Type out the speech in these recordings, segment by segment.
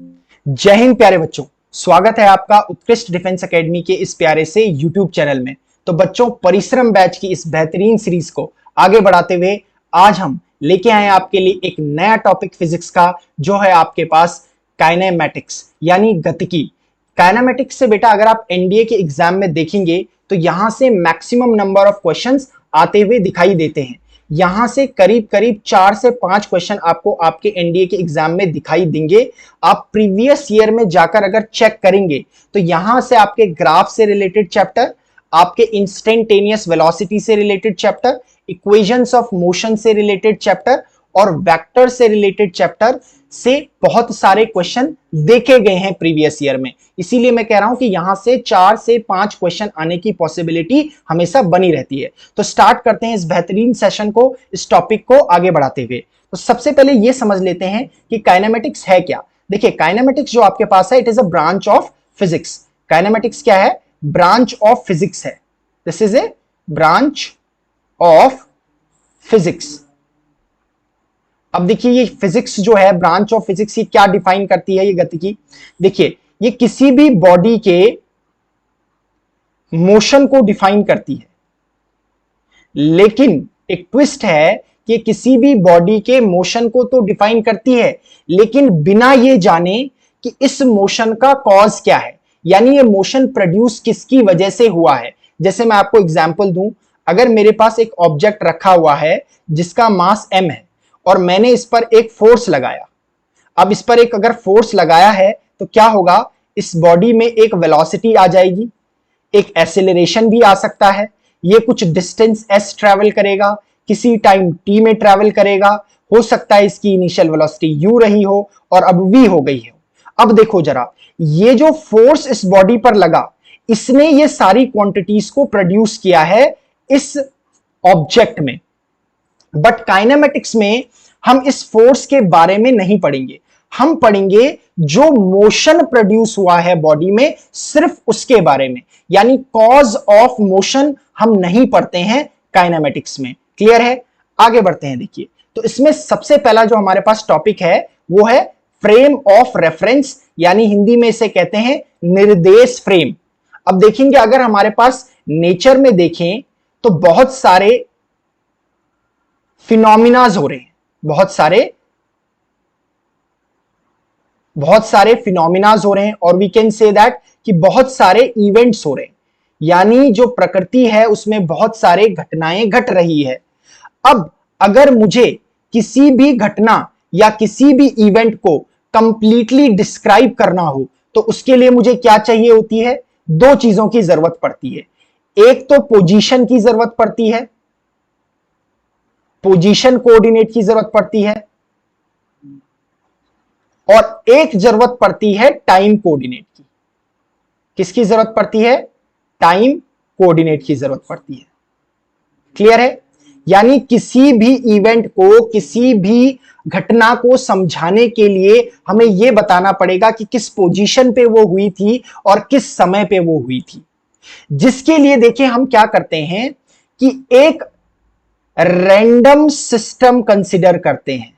जय हिंद प्यारे बच्चों, स्वागत है आपका उत्कृष्ट डिफेंस एकेडमी के इस प्यारे से यूट्यूब चैनल में। तो बच्चों, परिश्रम बैच की इस बेहतरीन सीरीज को आगे बढ़ाते हुए आज हम लेके आए आपके लिए एक नया टॉपिक फिजिक्स का, जो है आपके पास काइनेमैटिक्स यानी गतिकी। काइनेमैटिक्स से बेटा अगर आप एनडीए के एग्जाम में देखेंगे तो यहां से मैक्सिमम नंबर ऑफ क्वेश्चंस आते हुए दिखाई देते हैं। यहां से करीब करीब 4 से 5 क्वेश्चन आपको आपके एनडीए के एग्जाम में दिखाई देंगे। आप प्रीवियस ईयर में जाकर अगर चेक करेंगे तो यहां से आपके ग्राफ से रिलेटेड चैप्टर, आपके इंस्टेंटेनियस वेलोसिटी से related chapter, equations of motion से रिलेटेड चैप्टर और वेक्टर से रिलेटेड चैप्टर से बहुत सारे क्वेश्चन देखे गए हैं प्रीवियस ईयर में। इसीलिए मैं कह रहा हूं कि यहां से 4 से 5 क्वेश्चन आने की पॉसिबिलिटी हमेशा बनी रहती है। तो स्टार्ट करते हैं इस बेहतरीन सेशन को, इस टॉपिक को आगे बढ़ाते हुए। तो सबसे पहले यह समझ लेते हैं कि काइनेमेटिक्स है क्या। देखिए, काइनेमेटिक्स जो आपके पास है, it is a branch of physics. Kinematics क्या है? ब्रांच ऑफ फिजिक्स है। This is a branch of physics. अब देखिए, ये फिजिक्स जो है, ब्रांच ऑफ फिजिक्स, ये क्या डिफाइन करती है ये गतिकी। देखिए, ये किसी भी बॉडी के मोशन को डिफाइन करती है, लेकिन एक ट्विस्ट है कि किसी भी बॉडी के मोशन को तो डिफाइन करती है, लेकिन बिना ये जाने कि इस मोशन का कॉज क्या है, यानी ये मोशन प्रोड्यूस किसकी वजह से हुआ है। जैसे मैं आपको एग्जांपल दूं, अगर मेरे पास एक ऑब्जेक्ट रखा हुआ है जिसका मास m है और मैंने इस पर एक फोर्स लगाया। अब इस पर एक अगर फोर्स लगाया है तो क्या होगा, इस बॉडी में एक वेलोसिटी आ जाएगी, एक एक्सेलरेशन भी आ सकता है। ये कुछ डिस्टेंस s ट्रैवल करेगा, किसी टाइम t में ट्रैवल करेगा। हो सकता है इसकी इनिशियल वेलोसिटी u रही हो और अब v हो गई हो। अब देखो जरा, ये जो फोर्स इस बॉडी पर लगा, इसने ये सारी क्वांटिटीज को प्रोड्यूस किया है इस ऑब्जेक्ट में। बट काइनेमेटिक्स में हम इस फोर्स के बारे में नहीं पढ़ेंगे, हम पढ़ेंगे जो मोशन प्रोड्यूस हुआ है बॉडी में, सिर्फ उसके बारे में। यानी कॉज ऑफ मोशन हम नहीं पढ़ते हैं काइनेमेटिक्स में। क्लियर है? आगे बढ़ते हैं। देखिए, तो इसमें सबसे पहला जो हमारे पास टॉपिक है वो है फ्रेम ऑफ रेफरेंस, यानी हिंदी में इसे कहते हैं निर्देश फ्रेम। अब देखेंगे, अगर हमारे पास नेचर में देखें तो बहुत सारे फिनोमिनाज हो रहे हैं, बहुत सारे फिनोमिनाज हो रहे हैं, और वी कैन से दैट कि बहुत सारे इवेंट्स हो रहे हैं, यानी जो प्रकृति है उसमें बहुत सारे घटनाएं घट रही है। अब अगर मुझे किसी भी घटना या किसी भी इवेंट को कंप्लीटली डिस्क्राइब करना हो तो उसके लिए मुझे क्या चाहिए होती है? 2 चीजों की जरूरत पड़ती है। एक तो पोजीशन की जरूरत पड़ती है, पोजीशन कोऑर्डिनेट की जरूरत पड़ती है, और एक जरूरत पड़ती है टाइम कोऑर्डिनेट की। किसकी जरूरत पड़ती है? टाइम कोऑर्डिनेट की जरूरत पड़ती है। क्लियर है? यानी किसी भी इवेंट को, किसी भी घटना को समझाने के लिए हमें यह बताना पड़ेगा कि किस पोजीशन पे वो हुई थी और किस समय पे वो हुई थी। जिसके लिए देखिए हम क्या करते हैं कि एक रैंडम सिस्टम कंसीडर करते हैं,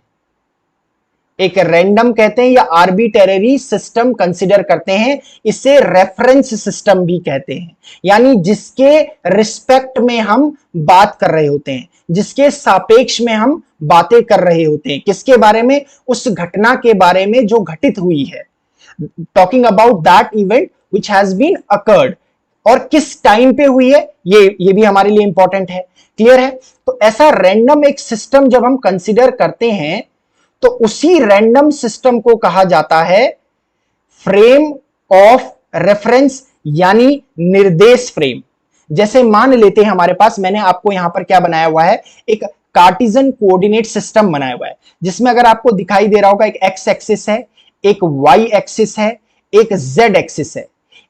एक रैंडम कहते हैं या आर्बिट्रेरी सिस्टम कंसीडर करते हैं। इसे रेफरेंस सिस्टम भी कहते हैं, यानी जिसके रिस्पेक्ट में हम बात कर रहे होते हैं, जिसके सापेक्ष में हम बातें कर रहे होते हैं। किसके बारे में? उस घटना के बारे में जो घटित हुई है, talking about that event which has been occurred. और किस टाइम पे हुई है ये भी हमारे लिए इंपॉर्टेंट है। क्लियर है? तो ऐसा रैंडम एक सिस्टम जब हम कंसीडर करते हैं तो उसी रैंडम सिस्टम को कहा जाता है फ्रेम ऑफ रेफरेंस, यानी निर्देश फ्रेम। जैसे मान लेते हैं हमारे पास, मैंने आपको यहां पर क्या बनाया हुआ है, एक कार्टिजन कोऑर्डिनेट सिस्टम बनाया हुआ है, जिसमें अगर आपको दिखाई दे रहा होगा एक एक्स एक्सिस है, एक वाई एक्सिस है, एक जेड एक्सिस है,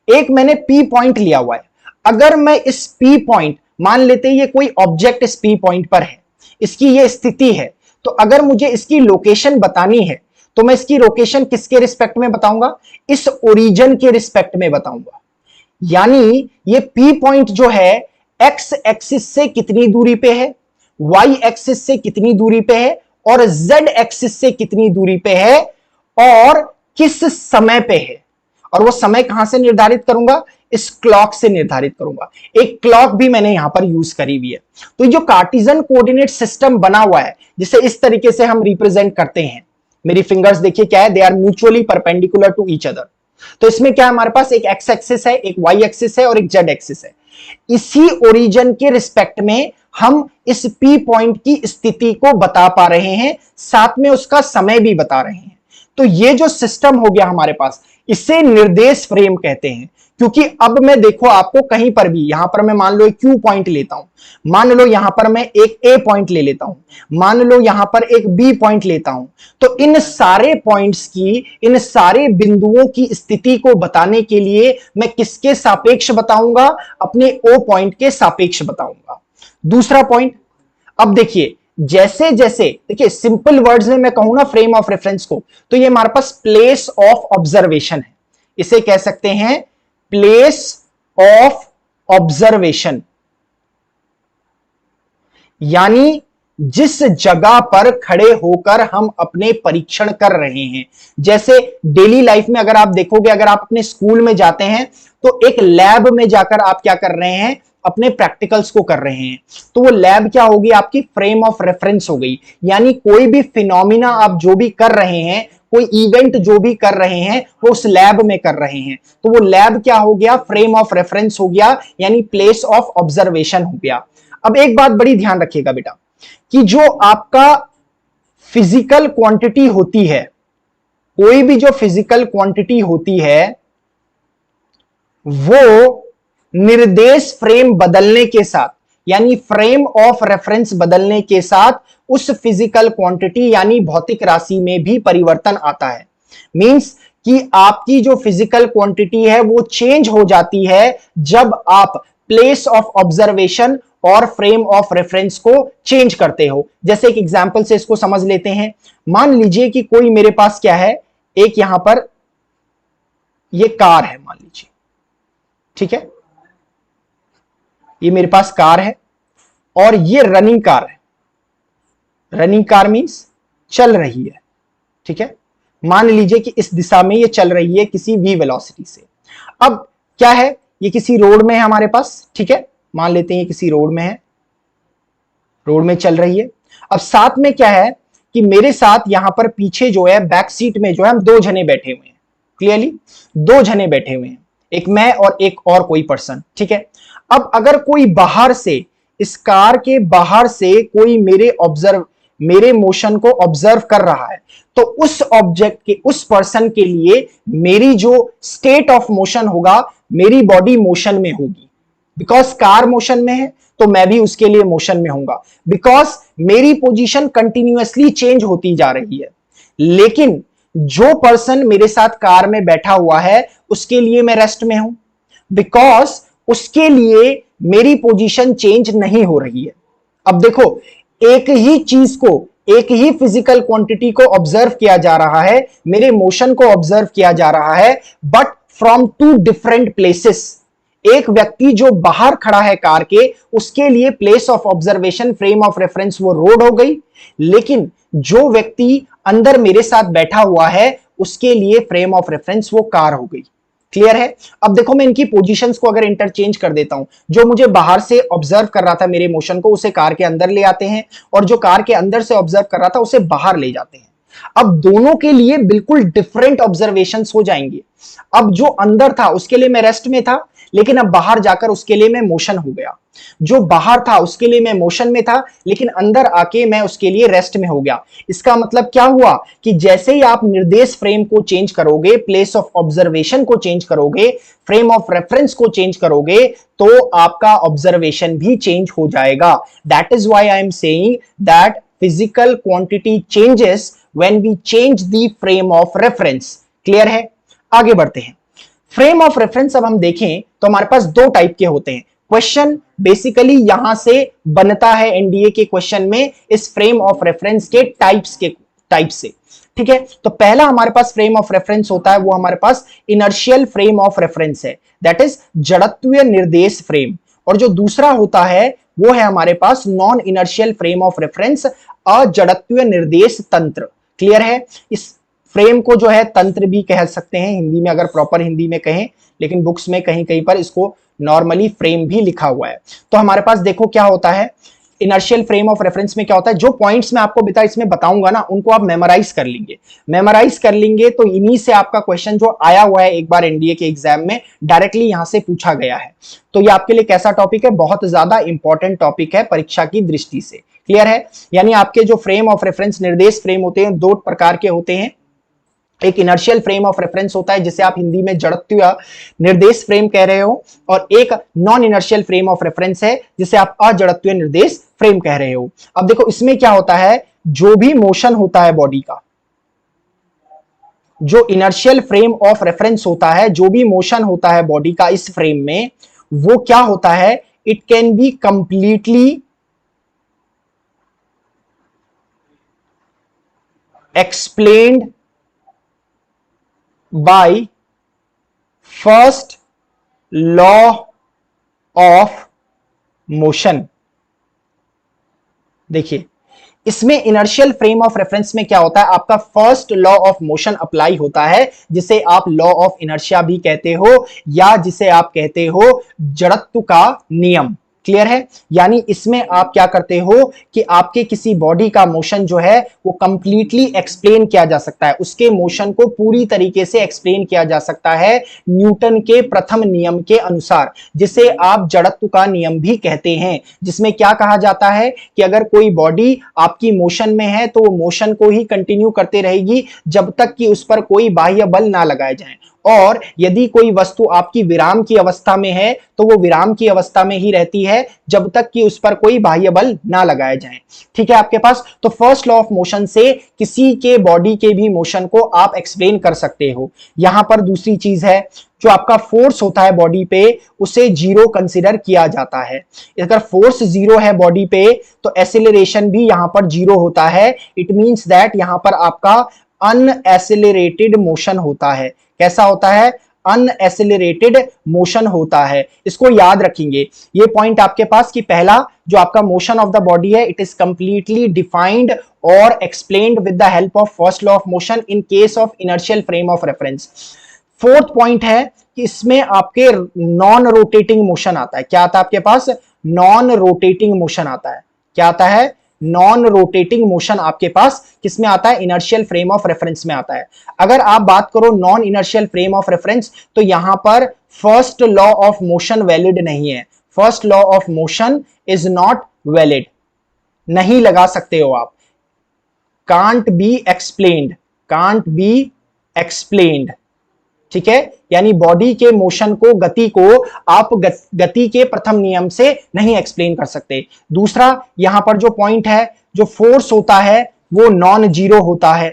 एक मैंने पी पॉइंट लिया हुआ है। अगर मैं इस पी पॉइंट, मान लेते हैं ये कोई ऑब्जेक्ट इस पी पॉइंट पर है, इसकी ये स्थिति है, तो अगर मुझे इसकी लोकेशन बतानी है तो मैं इसकी लोकेशन किसके रिस्पेक्ट में बताऊंगा? इस ओरिजिन के रिस्पेक्ट में बताऊंगा। यानी ये पी पॉइंट जो है एक्स एक्सिस से कितनी दूरी पे है, वाई एक्सिस से कितनी दूरी पे है और जेड एक्सिस से कितनी दूरी पे है, और किस समय पे है, और वो समय कहां से निर्धारित करूंगा, इस क्लॉक से निर्धारित करूंगा। एक क्लॉक भी मैंने यहां पर यूज करी हुई है। तो जो कार्टेशियन कोऑर्डिनेट सिस्टम बना हुआ है, जिसे इस तरीके से हम रिप्रेजेंट करते हैं, मेरी फिंगर्स देखिए क्या है, they are mutually perpendicular to each other. तो इसमें क्या है, हमारे पास एक एक्स एक्सिस है, एक वाई एक्सिस है और एक जेड एक्सिस है। इसी ओरिजिन के रिस्पेक्ट में हम इस पी पॉइंट की स्थिति को बता पा रहे हैं, साथ में उसका समय भी बता रहे हैं। तो ये जो सिस्टम हो गया हमारे पास, इसे निर्देश फ्रेम कहते हैं। क्योंकि अब मैं देखो आपको कहीं पर भी, यहां पर मैं मान लो एक क्यू पॉइंट लेता हूं, मान लो यहां पर मैं एक ए पॉइंट ले लेता हूं, मान लो यहां पर एक बी पॉइंट लेता हूं, तो इन सारे पॉइंट्स की, इन सारे बिंदुओं की स्थिति को बताने के लिए मैं किसके सापेक्ष बताऊंगा, अपने ओ पॉइंट के सापेक्ष बताऊंगा। दूसरा पॉइंट, अब देखिए जैसे जैसे, देखिए सिंपल वर्ड्स में मैं कहूं ना फ्रेम ऑफ रेफरेंस को, तो ये हमारे पास प्लेस ऑफ ऑब्जर्वेशन है। इसे कह सकते हैं प्लेस ऑफ ऑब्जर्वेशन, यानी जिस जगह पर खड़े होकर हम अपने परीक्षण कर रहे हैं। जैसे डेली लाइफ में अगर आप देखोगे, अगर आप अपने स्कूल में जाते हैं तो एक लैब में जाकर आप क्या कर रहे हैं, अपने प्रैक्टिकल्स को कर रहे हैं। तो वो लैब क्या होगी, आपकी फ्रेम ऑफ रेफरेंस हो गई। यानी कोई भी फिनोमिना आप जो भी कर रहे हैं, कोई इवेंट जो भी कर रहे हैं, वो उस लैब में कर रहे हैं। तो वो लैब क्या हो गया, फ्रेम ऑफ रेफरेंस हो गया, यानी प्लेस ऑफ ऑब्जर्वेशन हो गया। अब एक बात बड़ी ध्यान रखिएगा बेटा, कि जो आपका फिजिकल क्वांटिटी होती है, कोई भी जो फिजिकल क्वांटिटी होती है, वो निर्देश फ्रेम बदलने के साथ, यानी फ्रेम ऑफ रेफरेंस बदलने के साथ उस फिजिकल क्वांटिटी यानी भौतिक राशि में भी परिवर्तन आता है। मींस कि आपकी जो फिजिकल क्वांटिटी है वो चेंज हो जाती है जब आप प्लेस ऑफ ऑब्जर्वेशन और फ्रेम ऑफ रेफरेंस को चेंज करते हो। जैसे एक एग्जांपल से इसको समझ लेते हैं। मान लीजिए कि कोई मेरे पास क्या है, एक यहां पर ये कार है मान लीजिए, ठीक है, ये मेरे पास कार है और ये रनिंग कार है। रनिंग कार मींस चल रही है, ठीक है। मान लीजिए कि इस दिशा में ये चल रही है किसी v वेलोसिटी से। अब क्या है, ये किसी रोड में है हमारे पास, ठीक है, मान लेते हैं ये किसी रोड में है, रोड में चल रही है। अब साथ में क्या है कि मेरे साथ यहां पर पीछे जो है बैक सीट में जो है हम दो जने बैठे हुए हैं। क्लियरली दो जने बैठे हुए हैं, एक मैं और एक और कोई पर्सन, ठीक है। अब अगर कोई बाहर से, इस कार के बाहर से कोई मेरे मोशन को ऑब्जर्व कर रहा है, तो उस ऑब्जेक्ट के, उस पर्सन के लिए मेरी जो स्टेट ऑफ मोशन होगा, मेरी बॉडी मोशन में होगी। बिकॉज कार मोशन में है तो मैं भी उसके लिए मोशन में होऊंगा, बिकॉज मेरी पोजीशन कंटिन्यूअसली चेंज होती जा रही है। लेकिन जो पर्सन मेरे साथ कार में बैठा हुआ है उसके लिए मैं रेस्ट में हूं, बिकॉज उसके लिए मेरी पोजीशन चेंज नहीं हो रही है। अब देखो, एक ही चीज को, एक ही फिजिकल क्वांटिटी को ऑब्जर्व किया जा रहा है, मेरे मोशन को ऑब्जर्व किया जा रहा है, but from two different places. एक व्यक्ति जो बाहर खड़ा है कार के, उसके लिए place of observation, frame of reference वो रोड हो गई, लेकिन जो व्यक्ति अंदर मेरे साथ बैठा हुआ है उसके लिए फ्रेम ऑफ रेफरेंस वो कार हो गई। क्लियर है। अब देखो मैं इनकी पोजीशंस को अगर इंटरचेंज कर देता हूं, जो मुझे बाहर से ऑब्जर्व कर रहा था मेरे मोशन को, उसे कार के अंदर ले आते हैं, और जो कार के अंदर से ऑब्जर्व कर रहा था उसे बाहर ले जाते हैं। अब दोनों के लिए बिल्कुल डिफरेंट ऑब्जर्वेशंस हो जाएंगे। अब जो अंदर था उसके लिए मैं रेस्ट में था, लेकिन अब बाहर जाकर उसके लिए मैं मोशन हो गया। जो बाहर था उसके लिए मैं मोशन में था, लेकिन अंदर आके मैं उसके लिए रेस्ट में हो गया। इसका मतलब क्या हुआ कि जैसे ही आप निर्देश फ्रेम को चेंज करोगे, प्लेस ऑफ ऑब्जर्वेशन को चेंज करोगे, फ्रेम ऑफ रेफरेंस को चेंज करोगे, तो आपका ऑब्जर्वेशन भी चेंज हो जाएगा। That is why I am saying that physical quantity changes when we change the frame of reference. Clear है। आगे बढ़ते हैं। फ्रेम ऑफ रेफरेंस अब हम देखें तो हमारे पास दो टाइप के होते हैं। क्वेश्चन बेसिकली यहां से बनता है एनडीए के क्वेश्चन में, इस फ्रेम ऑफ रेफरेंस के टाइप से, ठीक है। तो पहला हमारे पास फ्रेम ऑफ रेफरेंस होता है, वो हमारे पास इनर्शियल फ्रेम ऑफ रेफरेंस है, दैट इज जड़त्वीय निर्देश फ्रेम। और जो दूसरा होता है वो है हमारे पास non inertial frame of reference, अजड़त्वीय निर्देश तंत्र। क्लियर है। इस फ्रेम को जो है तंत्र भी कह सकते हैं हिंदी में, अगर प्रॉपर हिंदी में कहें, लेकिन बुक्स में कहीं कहीं पर इसको नॉर्मली फ्रेम भी लिखा हुआ है। तो हमारे पास देखो क्या होता है, इनर्शियल फ्रेम ऑफ रेफरेंस में क्या होता है, जो पॉइंट्स मैं आपको बता इसमें बताऊंगा ना, उनको आप मेमोराइज कर लेंगे। मेमोराइज कर लेंगे तो इन्हीं से आपका क्वेश्चन जो आया हुआ है एक बार एनडीए के एग्जाम में डायरेक्टली यहां से पूछा गया है। तो ये आपके लिए कैसा टॉपिक है, बहुत ज्यादा इंपॉर्टेंट टॉपिक है परीक्षा की दृष्टि से। क्लियर है? यानी आपके जो फ्रेम ऑफ रेफरेंस निर्देश फ्रेम होते हैं, दो प्रकार के होते हैं। एक इनर्शियल फ्रेम ऑफ रेफरेंस होता है जिसे आप हिंदी में जड़त्वीय निर्देश फ्रेम कह रहे हो, और एक non inertial frame of reference है जिसे आप अजड़त्वीय निर्देश फ्रेम कह रहे हो। अब देखो इसमें क्या होता है, जो भी मोशन होता है बॉडी का, जो इनर्शियल फ्रेम ऑफ रेफरेंस होता है, जो भी मोशन होता है बॉडी का इस फ्रेम में, वो क्या होता है, it can be completely explained by first law of motion. देखिए इसमें इनर्शियल फ्रेम ऑफ रेफरेंस में क्या होता है, आपका first law of motion apply होता है, जिसे आप लॉ ऑफ इनर्शिया भी कहते हो, या जिसे आप कहते हो जड़त्व का नियम। क्लियर है? यानी इसमें आप क्या करते हो कि आपके किसी बॉडी का मोशन जो है वो कंप्लीटली एक्सप्लेन किया जा सकता है, उसके मोशन को पूरी तरीके से एक्सप्लेन किया जा सकता है न्यूटन के प्रथम नियम के अनुसार, जिसे आप जड़त्व का नियम भी कहते हैं। जिसमें क्या कहा जाता है कि अगर कोई बॉडी आपकी मोशन में है तो वो मोशन को ही कंटिन्यू करते रहेगी जब तक कि उस पर कोई बाह्य बल ना लगाए जाए, और यदि कोई वस्तु आपकी विराम की अवस्था में है तो वो विराम की अवस्था में ही रहती है जब तक कि उस पर कोई बाह्य बल ना लगाए जाए। ठीक है आपके पास? तो फर्स्ट लॉ ऑफ मोशन से किसी के बॉडी के भी मोशन को आप एक्सप्लेन कर सकते हो। यहां पर दूसरी चीज है, जो आपका फोर्स होता है बॉडी पे उसे जीरो कंसीडर किया जाता है। अगर फोर्स जीरो है बॉडी पे तो एक्सेलरेशन भी यहां पर जीरो होता है। इट मींस दैट यहां पर आपका अनएक्सेलरेटेड मोशन होता है। कैसा होता है? अनएक्सेलरेटेड मोशन होता है। इसको याद रखेंगे ये पॉइंट आपके पास कि पहला जो आपका मोशन ऑफ द बॉडी है, इट इज कंप्लीटली डिफाइंड और explained with the help of first law of motion in case of inertial frame of reference. Fourth point है कि इसमें आपके नॉन रोटेटिंग मोशन आता है। क्या आता है आपके पास? नॉन रोटेटिंग मोशन आता है। क्या आता है? नॉन रोटेटिंग मोशन आपके पास किसमें आता है? इनर्शियल फ्रेम ऑफ रेफरेंस में आता है। अगर आप बात करो non inertial frame of reference, तो यहां पर first law of motion valid नहीं है। First law of motion is not valid, नहीं लगा सकते हो आप। Can't be explained, can't be explained. ठीक है? यानी बॉडी के मोशन को, गति को आप गति के प्रथम नियम से नहीं एक्सप्लेन कर सकते। दूसरा यहां पर जो पॉइंट है, जो फोर्स होता है वो नॉन जीरो होता है।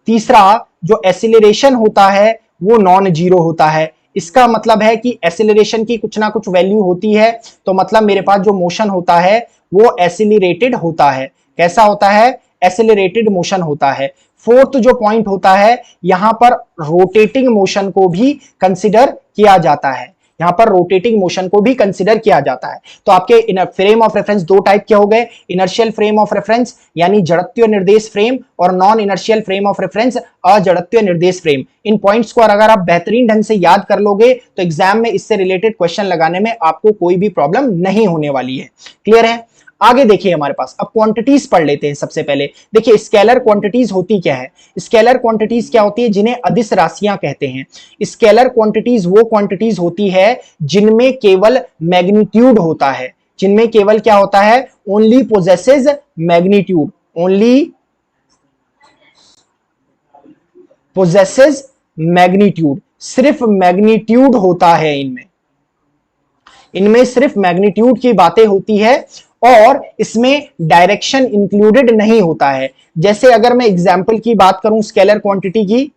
तीसरा जो एक्सीलरेशन होता है वो नॉन जीरो होता है। इसका मतलब है कि एक्सीलरेशन की कुछ ना कुछ वैल्यू होती है, तो मतलब मेरे पास जो मोशन होता है वो एक्सीलरेटेड होता है। कैसा होता है? एक्सीलरेटेड मोशन होता है। फोर्थ जो पॉइंट होता है, यहां पर रोटेटिंग मोशन को भी कंसिडर किया जाता है। यहां पर रोटेटिंग मोशन को भी कंसिडर किया जाता है। तो आपके फ्रेम ऑफ रेफरेंस दो टाइप के हो गए, इनर्शियल फ्रेम ऑफ रेफरेंस यानी जड़त्वीय निर्देश फ्रेम, और non inertial frame of reference अजड़त्वीय निर्देश फ्रेम। इन पॉइंट्स को अगर आप बेहतरीन ढंग से याद कर लोगे तो एग्जाम में इससे रिलेटेड क्वेश्चन लगाने में आपको कोई भी प्रॉब्लम नहीं होने वाली है। क्लियर है? आगे देखिए हमारे पास अब क्वांटिटीज पढ़ लेते हैं। सबसे पहले देखिए स्केलर क्वांटिटीज होती क्या है। स्केलर क्वांटिटीज क्या होती है? जिन्हें अदिश राशियां कहते हैं। स्केलर क्वांटिटीज वो क्वांटिटीज होती है जिनमें केवल मैग्नीट्यूड होता है, जिनमें केवल क्या होता है? Only possesses magnitude, only possesses magnitude. सिर्फ मैग्नीट्यूड होता है इनमें, इनमें सिर्फ मैग्नीट्यूड की बातें होती है और इसमें डायरेक्शन इंक्लूडेड नहीं होता है। जैसे अगर मैं एग्जांपल की बात करूं स्केलर क्वांटिटी की,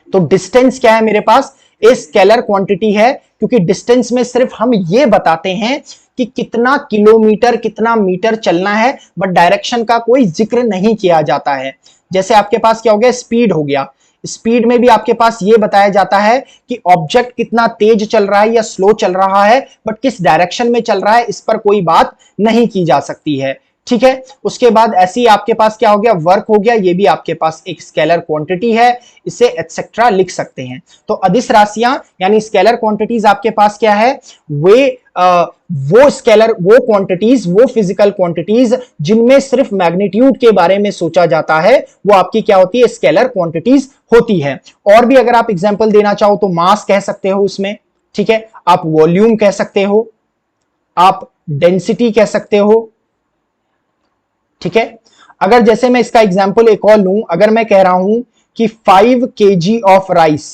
तो डिस्टेंस क्या है मेरे पास? ये स्केलर क्वांटिटी है, क्योंकि डिस्टेंस में सिर्फ हम ये बताते हैं कि कितना किलोमीटर कितना मीटर चलना है, बट डायरेक्शन का कोई जिक्र नहीं किया जाता है। जैसे आपके पास क्या हो गया? स्पीड हो गया। स्पीड में भी आपके पास ये बताया जाता है कि ऑब्जेक्ट कितना तेज चल रहा है या स्लो चल रहा है, बट किस डायरेक्शन में चल रहा है इस पर कोई बात नहीं की जा सकती है। ठीक है। उसके बाद ऐसे ही आपके पास क्या हो गया, वर्क हो गया, ये भी आपके पास एक स्केलर क्वांटिटी है, इसे एटसेट्रा लिख सकते हैं। तो अदिश राशियां यानी स्केलर क्वांटिटीज आपके पास क्या है, वो स्केलर, वो क्वांटिटीज, वो फिजिकल क्वांटिटीज जिनमें सिर्फ मैग्नीट्यूड के बारे में सोचा जाता है, वो आपकी क्या होती है, स्केलर क्वांटिटीज होती है। और भी अगर आप एग्जांपल देना चाहो तो मास कह सकते हो उसमें, ठीक है, आप वॉल्यूम कह सकते हो, आप डेंसिटी कह सकते हो, ठीक है। अगर जैसे मैं इसका एग्जांपल एक और लूं, अगर मैं कह रहा हूं कि 5 kg ऑफ राइस,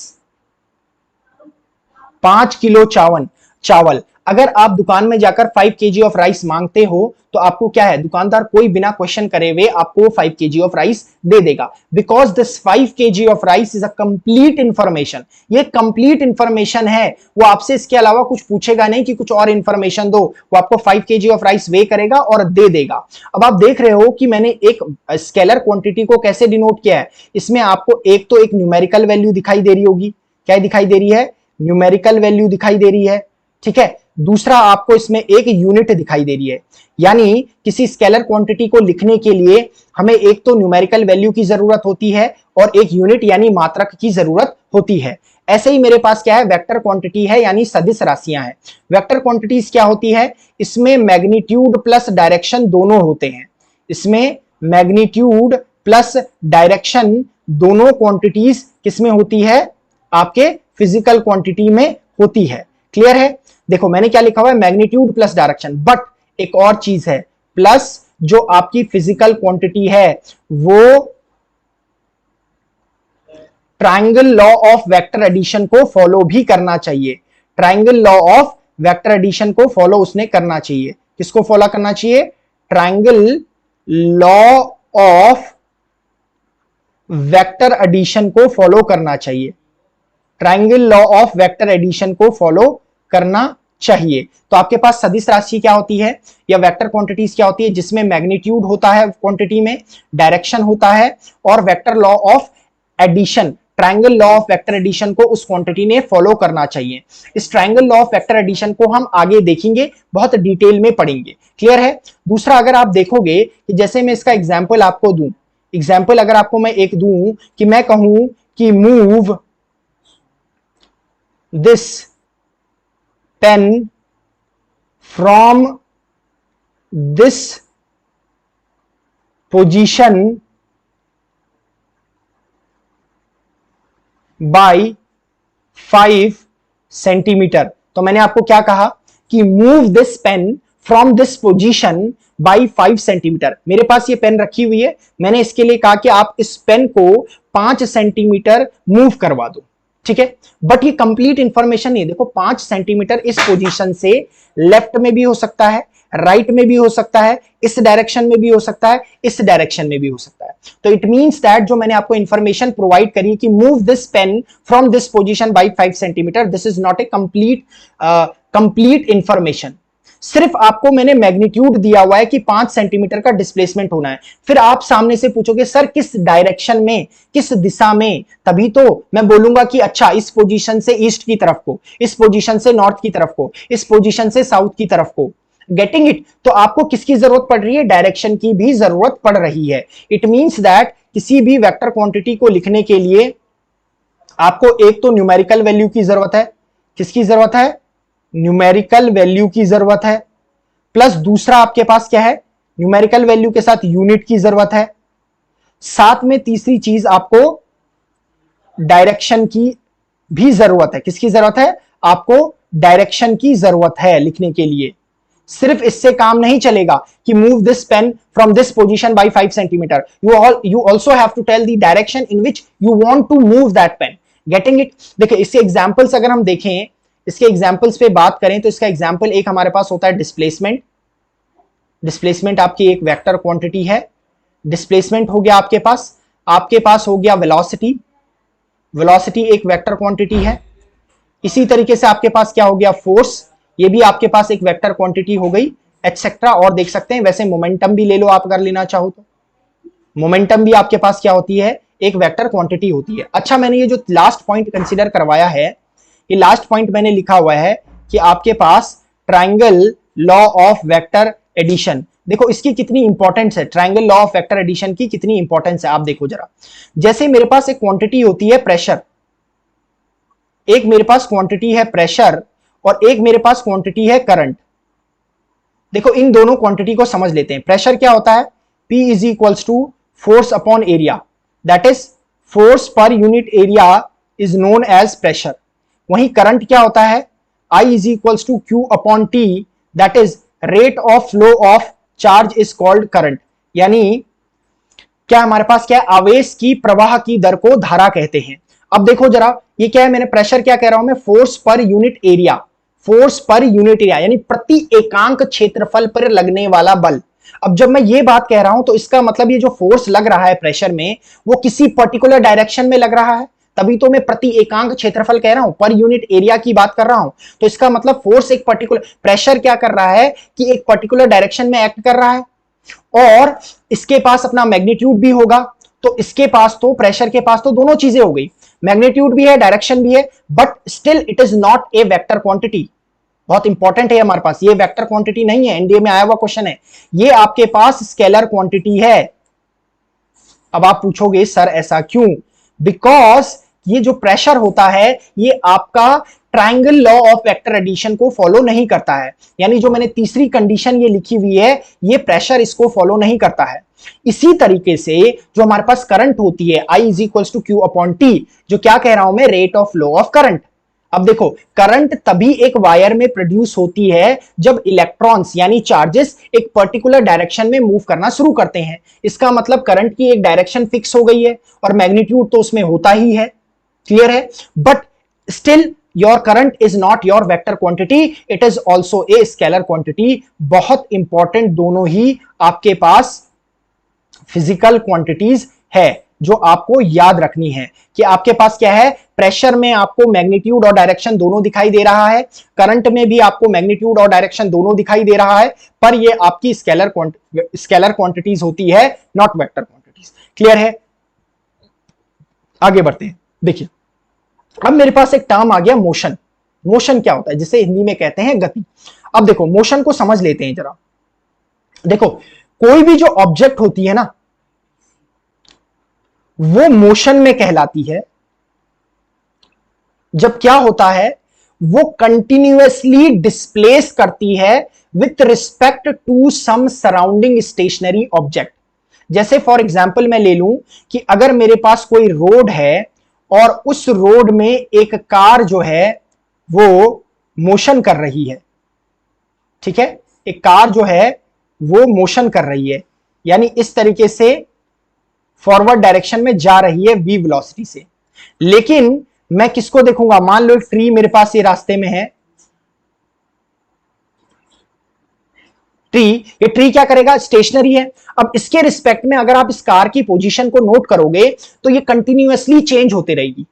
5 किलो चावल, अगर आप दुकान में जाकर 5 kg ऑफ राइस मांगते हो तो आपको क्या है, दुकानदार कोई बिना क्वेश्चन करे हुए आपको 5 kg ऑफ राइस दे देगा, because this 5 kg of rice is a complete information. ये कंप्लीट इंफॉर्मेशन है, वो आपसे इसके अलावा कुछ पूछेगा नहीं कि कुछ और इंफॉर्मेशन दो, वो आपको 5 kg ऑफ राइस वे करेगा और दे देगा। अब आप देख रहे हो कि मैंने एक स्केलर क्वांटिटी को कैसे डिनोट किया है, इसमें आपको एक तो एक न्यूमेरिकल वैल्यू दिखाई दे रही होगी, क्या दिखाई दे रही है, न्यूमेरिकल वैल्यू दिखाई दे रही है, ठीक है। दूसरा आपको इसमें एक यूनिट दिखाई दे रही है, यानी किसी स्केलर क्वांटिटी को लिखने के लिए हमें एक तो न्यूमेरिकल वैल्यू की जरूरत होती है और एक यूनिट यानी मात्रक की जरूरत होती है। ऐसे ही मेरे पास क्या है, वेक्टर क्वांटिटी है यानी सदिश राशियां हैं। वेक्टर क्वांटिटीज क्या होती है, इसमें मैग्नीट्यूड प्लस डायरेक्शन दोनों होते हैं, इसमें मैग्नीट्यूड प्लस डायरेक्शन दोनों क्वांटिटीज किसमें होती है, आपके फिजिकल क्वांटिटी में होती है। क्लियर है। देखो मैंने क्या लिखा हुआ है, मैग्नीट्यूड प्लस डायरेक्शन, बट एक और चीज है, प्लस जो आपकी फिजिकल क्वांटिटी है वो triangle law of vector addition को फॉलो भी करना चाहिए। Triangle law of vector addition को फॉलो उसने करना चाहिए। किसको फॉलो करना चाहिए, triangle law of vector addition को फॉलो करना चाहिए। Triangle law of vector addition को फॉलो करना चाहिए। तो आपके पास सदिश राशि क्या होती है या वेक्टर क्वांटिटीज क्या होती है, जिसमें मैग्नीट्यूड होता है क्वांटिटी में, डायरेक्शन होता है और vector law of addition, triangle law of vector addition को उस क्वांटिटी ने फॉलो करना चाहिए। इस triangle law of vector addition को हम आगे देखेंगे, बहुत डिटेल में पढ़ेंगे। क्लियर है। दूसरा अगर आप देखोगे कि जैसे मैं इसका एग्जाम्पल आपको दूं, एग्जाम्पल अगर आपको मैं एक दूं कि मैं कहूं कि move this pen from this position by 5 centimetre. तो मैंने आपको क्या कहा कि move this pen from this position by 5 centimetre. मेरे पास ये पेन रखी हुई है, मैंने इसके लिए कहा कि आप इस पेन को 5 सेंटीमीटर मूव करवा दो, ठीक है। बट ये कंप्लीट इंफॉर्मेशन नहीं है। देखो 5 सेंटीमीटर इस पोजीशन से लेफ्ट में भी हो सकता है, राइट में भी हो सकता है, इस डायरेक्शन में भी हो सकता है, इस डायरेक्शन में भी हो सकता है। तो इट मींस दैट जो मैंने आपको इंफॉर्मेशन प्रोवाइड करी कि move this pen from this position by 5 centimetre, this is not a complete information. सिर्फ आपको मैंने मैग्नीट्यूड दिया हुआ है कि 5 सेंटीमीटर का डिस्प्लेसमेंट होना है। फिर आप सामने से पूछोगे सर किस डायरेक्शन में, किस दिशा में, तभी तो मैं बोलूंगा कि अच्छा इस पोजीशन से ईस्ट की तरफ को, इस पोजीशन से नॉर्थ की तरफ को, इस पोजीशन से साउथ की तरफ को। Getting it. तो आपको किसकी जरूरत पड़ रही है, डायरेक्शन की भी जरूरत पड़ रही है। इट मींस दैट किसी भी वेक्टर क्वांटिटी को लिखने के लिए आपको एक तो न्यूमेरिकल वैल्यू की जरूरत है। किसकी जरूरत है, न्यूमेरिकल वैल्यू की जरूरत है। प्लस दूसरा आपके पास क्या है, न्यूमेरिकल वैल्यू के साथ यूनिट की जरूरत है। साथ में तीसरी चीज आपको डायरेक्शन की भी जरूरत है। किसकी जरूरत है, आपको डायरेक्शन की जरूरत है लिखने के लिए। सिर्फ इससे काम नहीं चलेगा कि move this pen from this position by 5 centimetre, you also have to tell the direction in which you want to move that pen. Getting it. देखिए इसके एग्जांपल्स अगर हम देखें, इसके एग्जांपल्स पे बात करें तो इसका एग्जांपल एक हमारे पास होता है डिस्प्लेसमेंट। डिस्प्लेसमेंट आपकी एक वेक्टर क्वांटिटी है। डिस्प्लेसमेंट हो गया आपके पास हो गया वेलोसिटी। वेलोसिटी एक वेक्टर क्वांटिटी है। इसी तरीके से आपके पास क्या हो गया, फोर्स, ये भी आपके पास एक वेक्टर क्वांटिटी हो गई, एटसेट्रा। और देख सकते हैं वैसे मोमेंटम भी ले लो आप अगर लेना चाहो तो, मोमेंटम भी आपके पास क्या होती है, एक वेक्टर क्वांटिटी होती है। अच्छा मैंने ये जो लास्ट पॉइंट कंसीडर करवाया है, ये लास्ट पॉइंट मैंने लिखा हुआ है कि आपके पास triangle law of vector addition, देखो इसकी कितनी इंपॉर्टेंस है, triangle law of vector addition की कितनी इंपॉर्टेंस है आप देखो जरा। जैसे मेरे पास एक क्वांटिटी होती है प्रेशर, एक मेरे पास क्वांटिटी है प्रेशर और एक मेरे पास क्वांटिटी है करंट। देखो इन दोनों क्वांटिटी को समझ लेते हैं। प्रेशर क्या होता है, P is equals to force upon area, that is force per unit area is known as pressure. वहीं करंट क्या होता है, I is equals to Q upon T, that is rate of flow of charge is called current. यानी क्या हमारे पास क्या है, आवेश की प्रवाह की दर को धारा कहते हैं। अब देखो जरा ये क्या है, मैंने प्रेशर क्या कह रहा हूं मैं, force per unit area, force per unit area यानी प्रति एकांक क्षेत्रफल पर लगने वाला बल। अब जब मैं ये बात कह रहा हूं तो इसका मतलब ये जो फोर्स लग रहा है प्रेशर में वो किसी पर्टिकुलर डायरेक्शन में लग रहा है, तभी तो मैं प्रति एकांक क्षेत्रफल कह रहा हूं, पर यूनिट एरिया की बात कर रहा हूं। तो इसका मतलब फोर्स एक पर्टिकुलर, प्रेशर क्या कर रहा है कि एक पर्टिकुलर डायरेक्शन में एक्ट कर रहा है और इसके पास अपना मैग्नीट्यूड भी होगा। तो इसके पास तो, प्रेशर के पास तो दोनों चीजें हो गई, मैग्नीट्यूड भी है, डायरेक्शन भी है, but still it is not A vector quantity. बहुत इंपॉर्टेंट है हमारे पास, ये वेक्टर क्वांटिटी नहीं है, एनडीए में आया हुआ क्वेश्चन है, ये आपके पास स्केलर क्वांटिटी है। अब आप पूछोगे सर ऐसा क्यों, बिकॉज ये जो प्रेशर होता है ये आपका triangle law of vector addition को फॉलो नहीं करता है। यानी जो मैंने तीसरी कंडीशन ये लिखी हुई है, ये प्रेशर इसको फॉलो नहीं करता है। इसी तरीके से जो हमारे पास करंट होती है, I is equals to Q upon T, जो क्या कह रहा हूं मैं, rate of flow of current. अब देखो करंट तभी एक वायर में प्रोड्यूस होती है जब इलेक्ट्रॉन्स यानी चार्जेस एक पर्टिकुलर डायरेक्शन में मूव करना शुरू करते हैं। इसका मतलब करंट की एक डायरेक्शन फिक्स हो गई है और मैग्नीट्यूड तो उसमें होता ही है, क्लियर है। But still your current is not your vector quantity, it is also a scalar quantity. बहुत इंपॉर्टेंट दोनों ही आपके पास फिजिकल क्वांटिटीज है जो आपको याद रखनी है कि आपके पास क्या है, प्रेशर में आपको मैग्नीट्यूड और डायरेक्शन दोनों दिखाई दे रहा है, करंट में भी आपको मैग्नीट्यूड और डायरेक्शन दोनों दिखाई दे रहा है, पर ये आपकी स्केलर क्वांटिटीज होती है, नॉट वेक्टर क्वांटिटीज। क्लियर है, आगे बढ़ते हैं। देखिए अब मेरे पास एक टर्म आ गया मोशन। मोशन क्या होता है, जिसे हिंदी में कहते हैं गति। अब देखो मोशन को समझ लेते हैं जरा। देखो कोई भी जो ऑब्जेक्ट होती है ना वो मोशन में कहलाती है जब क्या होता है, वो कंटिन्यूअसली डिस्प्लेस करती है with respect to some surrounding stationary object. जैसे फॉर एग्जांपल मैं ले लूं कि अगर मेरे पास कोई रोड है और उस रोड में एक कार जो है वो मोशन कर रही है, ठीक है, एक कार जो है वो मोशन कर रही है, यानी इस तरीके से फॉरवर्ड डायरेक्शन में जा रही है v वेलोसिटी से। लेकिन मैं किसको देखूंगा, मान लो एक ट्री मेरे पास ये रास्ते में है, ये ट्री क्या करेगा, स्टेशनरी है। अब इसके रिस्पेक्ट में अगर आप इस कार की पोजीशन को नोट करोगे तो ये कंटिन्यूअसली चेंज होते रहेगी,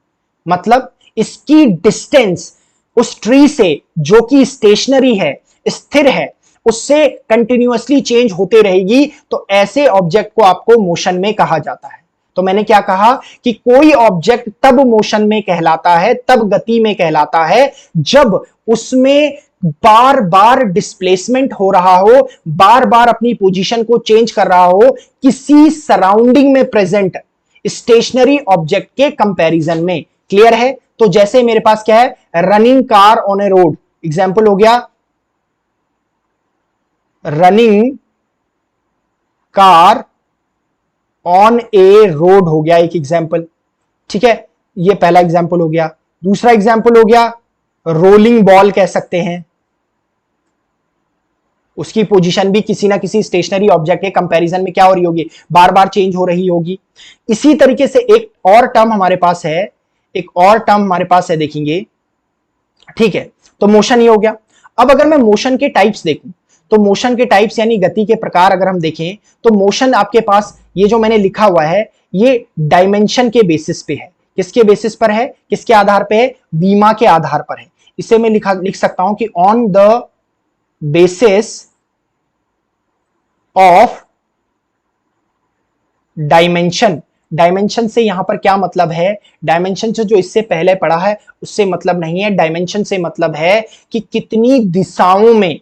मतलब इसकी डिस्टेंस उस ट्री से जो कि स्टेशनरी है, स्थिर है, उससे कंटिन्यूअसली चेंज होते रहेगी। तो ऐसे ऑब्जेक्ट को आपको मोशन में कहा जाता है। तो मैंने क्या कहा कि कोई ऑब्जेक्ट तब मोशन में कहलाता है, तब गति में कहलाता है, जब उसमें बार बार डिस्प्लेसमेंट हो रहा हो, बार बार अपनी पोजीशन को चेंज कर रहा हो किसी सराउंडिंग में प्रेजेंट स्टेशनरी ऑब्जेक्ट के कंपैरिजन में। क्लियर है। तो जैसे मेरे पास क्या है, running car on A road, example हो गया running car on A road, हो गया एक एग्जांपल, ठीक है, ये पहला एग्जांपल हो गया। दूसरा एग्जांपल हो गया रोलिंग बॉल कह सकते हैं, उसकी पोजीशन भी किसी ना किसी स्टेशनरी ऑब्जेक्ट के कंपैरिजन में क्या हो रही होगी, बार बार चेंज हो रही होगी। इसी तरीके से एक और टर्म हमारे पास है, एक और टर्म हमारे पास है, देखेंगे, ठीक है। तो मोशन ही हो गया। अब अगर मैं मोशन के टाइप्स देखूं तो मोशन के टाइप्स यानी गति के प्रकार अगर हम देखें तो मोशन आपके पास ये जो मैंने लिखा हुआ है ये डायमेंशन के बेसिस पे है। किसके बेसिस पर है, किसके आधार पे है, बीमा के आधार पर है। इसे मैं लिख सकता हूं कि on the basis of dimension. Dimension से यहां पर क्या मतलब है, डायमेंशन से जो इससे पहले पढ़ा है उससे मतलब नहीं है। डायमेंशन से मतलब है कि कितनी दिशाओं में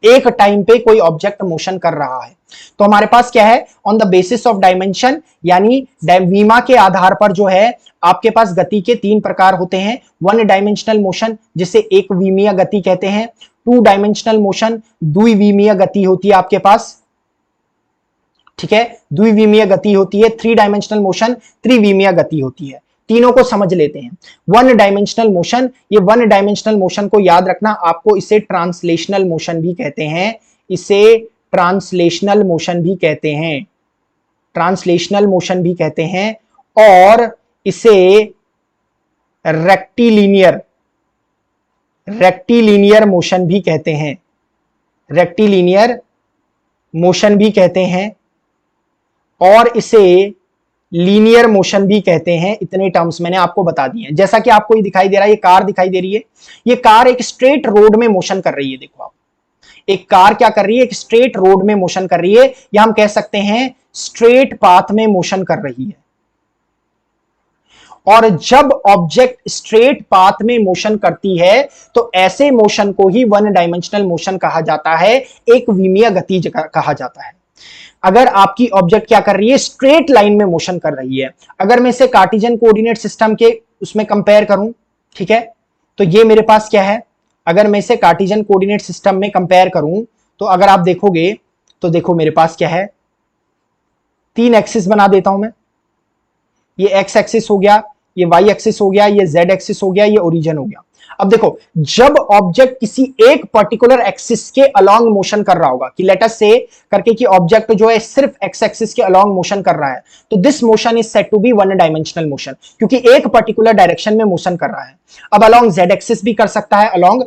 एक टाइम पे कोई ऑब्जेक्ट मोशन कर रहा है। तो हमारे पास क्या है, on the basis of dimension, यानी वीमा के आधार पर जो है आपके पास गति के 3 प्रकार होते हैं। वन डायमेंशनल मोशन जिसे एक विमीय गति कहते हैं, टू डायमेंशनल मोशन द्विविमीय गति होती है आपके पास, ठीक है, द्विविमीय गति होती है। थ्री डायमेंशनल मोशन त्रिविमीय गति होती है। तीनों को समझ लेते हैं। वन डायमेंशनल मोशन, ये वन डायमेंशनल मोशन को याद रखना आपको, इसे ट्रांसलेशनल मोशन भी कहते हैं, इसे ट्रांसलेशनल मोशन भी कहते हैं, ट्रांसलेशनल मोशन भी कहते हैं, और इसे रेक्टिलिनियर मोशन भी कहते हैं, रेक्टिलिनियर मोशन भी कहते हैं, और इसे लीनियर मोशन भी कहते हैं। इतने टर्म्स मैंने आपको बता दिए हैं। जैसा कि आपको ये दिखाई दे रहा है, ये कार दिखाई दे रही है, ये कार एक स्ट्रेट रोड में मोशन कर रही है। देखो आप, एक कार क्या कर रही है, एक स्ट्रेट रोड में मोशन कर रही है, या हम कह सकते हैं स्ट्रेट पाथ में मोशन कर रही है। और जब ऑब्जेक्ट स्ट्रेट पाथ में मोशन करती है तो ऐसे मोशन को ही वन डायमेंशनल मोशन कहा जाता है, एक विमीय गति कहा जाता है। अगर आपकी ऑब्जेक्ट क्या कर रही है, स्ट्रेट लाइन में मोशन कर रही है, अगर मैं इसे कार्टेशियन कोऑर्डिनेट सिस्टम के उसमें कंपेयर करूं, ठीक है, तो ये मेरे पास क्या है, अगर मैं इसे कार्टेशियन कोऑर्डिनेट सिस्टम में कंपेयर करूं तो अगर आप देखोगे तो देखो मेरे पास क्या है, 3 एक्सिस बना देता हूं मैं, ये एक्स एक्सिस हो गया, ये वाई एक्सिस हो गया, ये जेड एक्सिस हो गया, ये ओरिजिन हो गया। अब देखो, जब ऑब्जेक्ट किसी एक पर्टिकुलर एक्सिस के अलोंग मोशन कर रहा होगा, कि लेट अस से करके कि ऑब्जेक्ट जो है सिर्फ एक्स एक्सिस के अलोंग मोशन कर रहा है, तो this motion is said to be one dimensional motion, क्योंकि एक पर्टिकुलर डायरेक्शन में मोशन कर रहा है। अब अलोंग जेड एक्सिस भी कर सकता है, अलोंग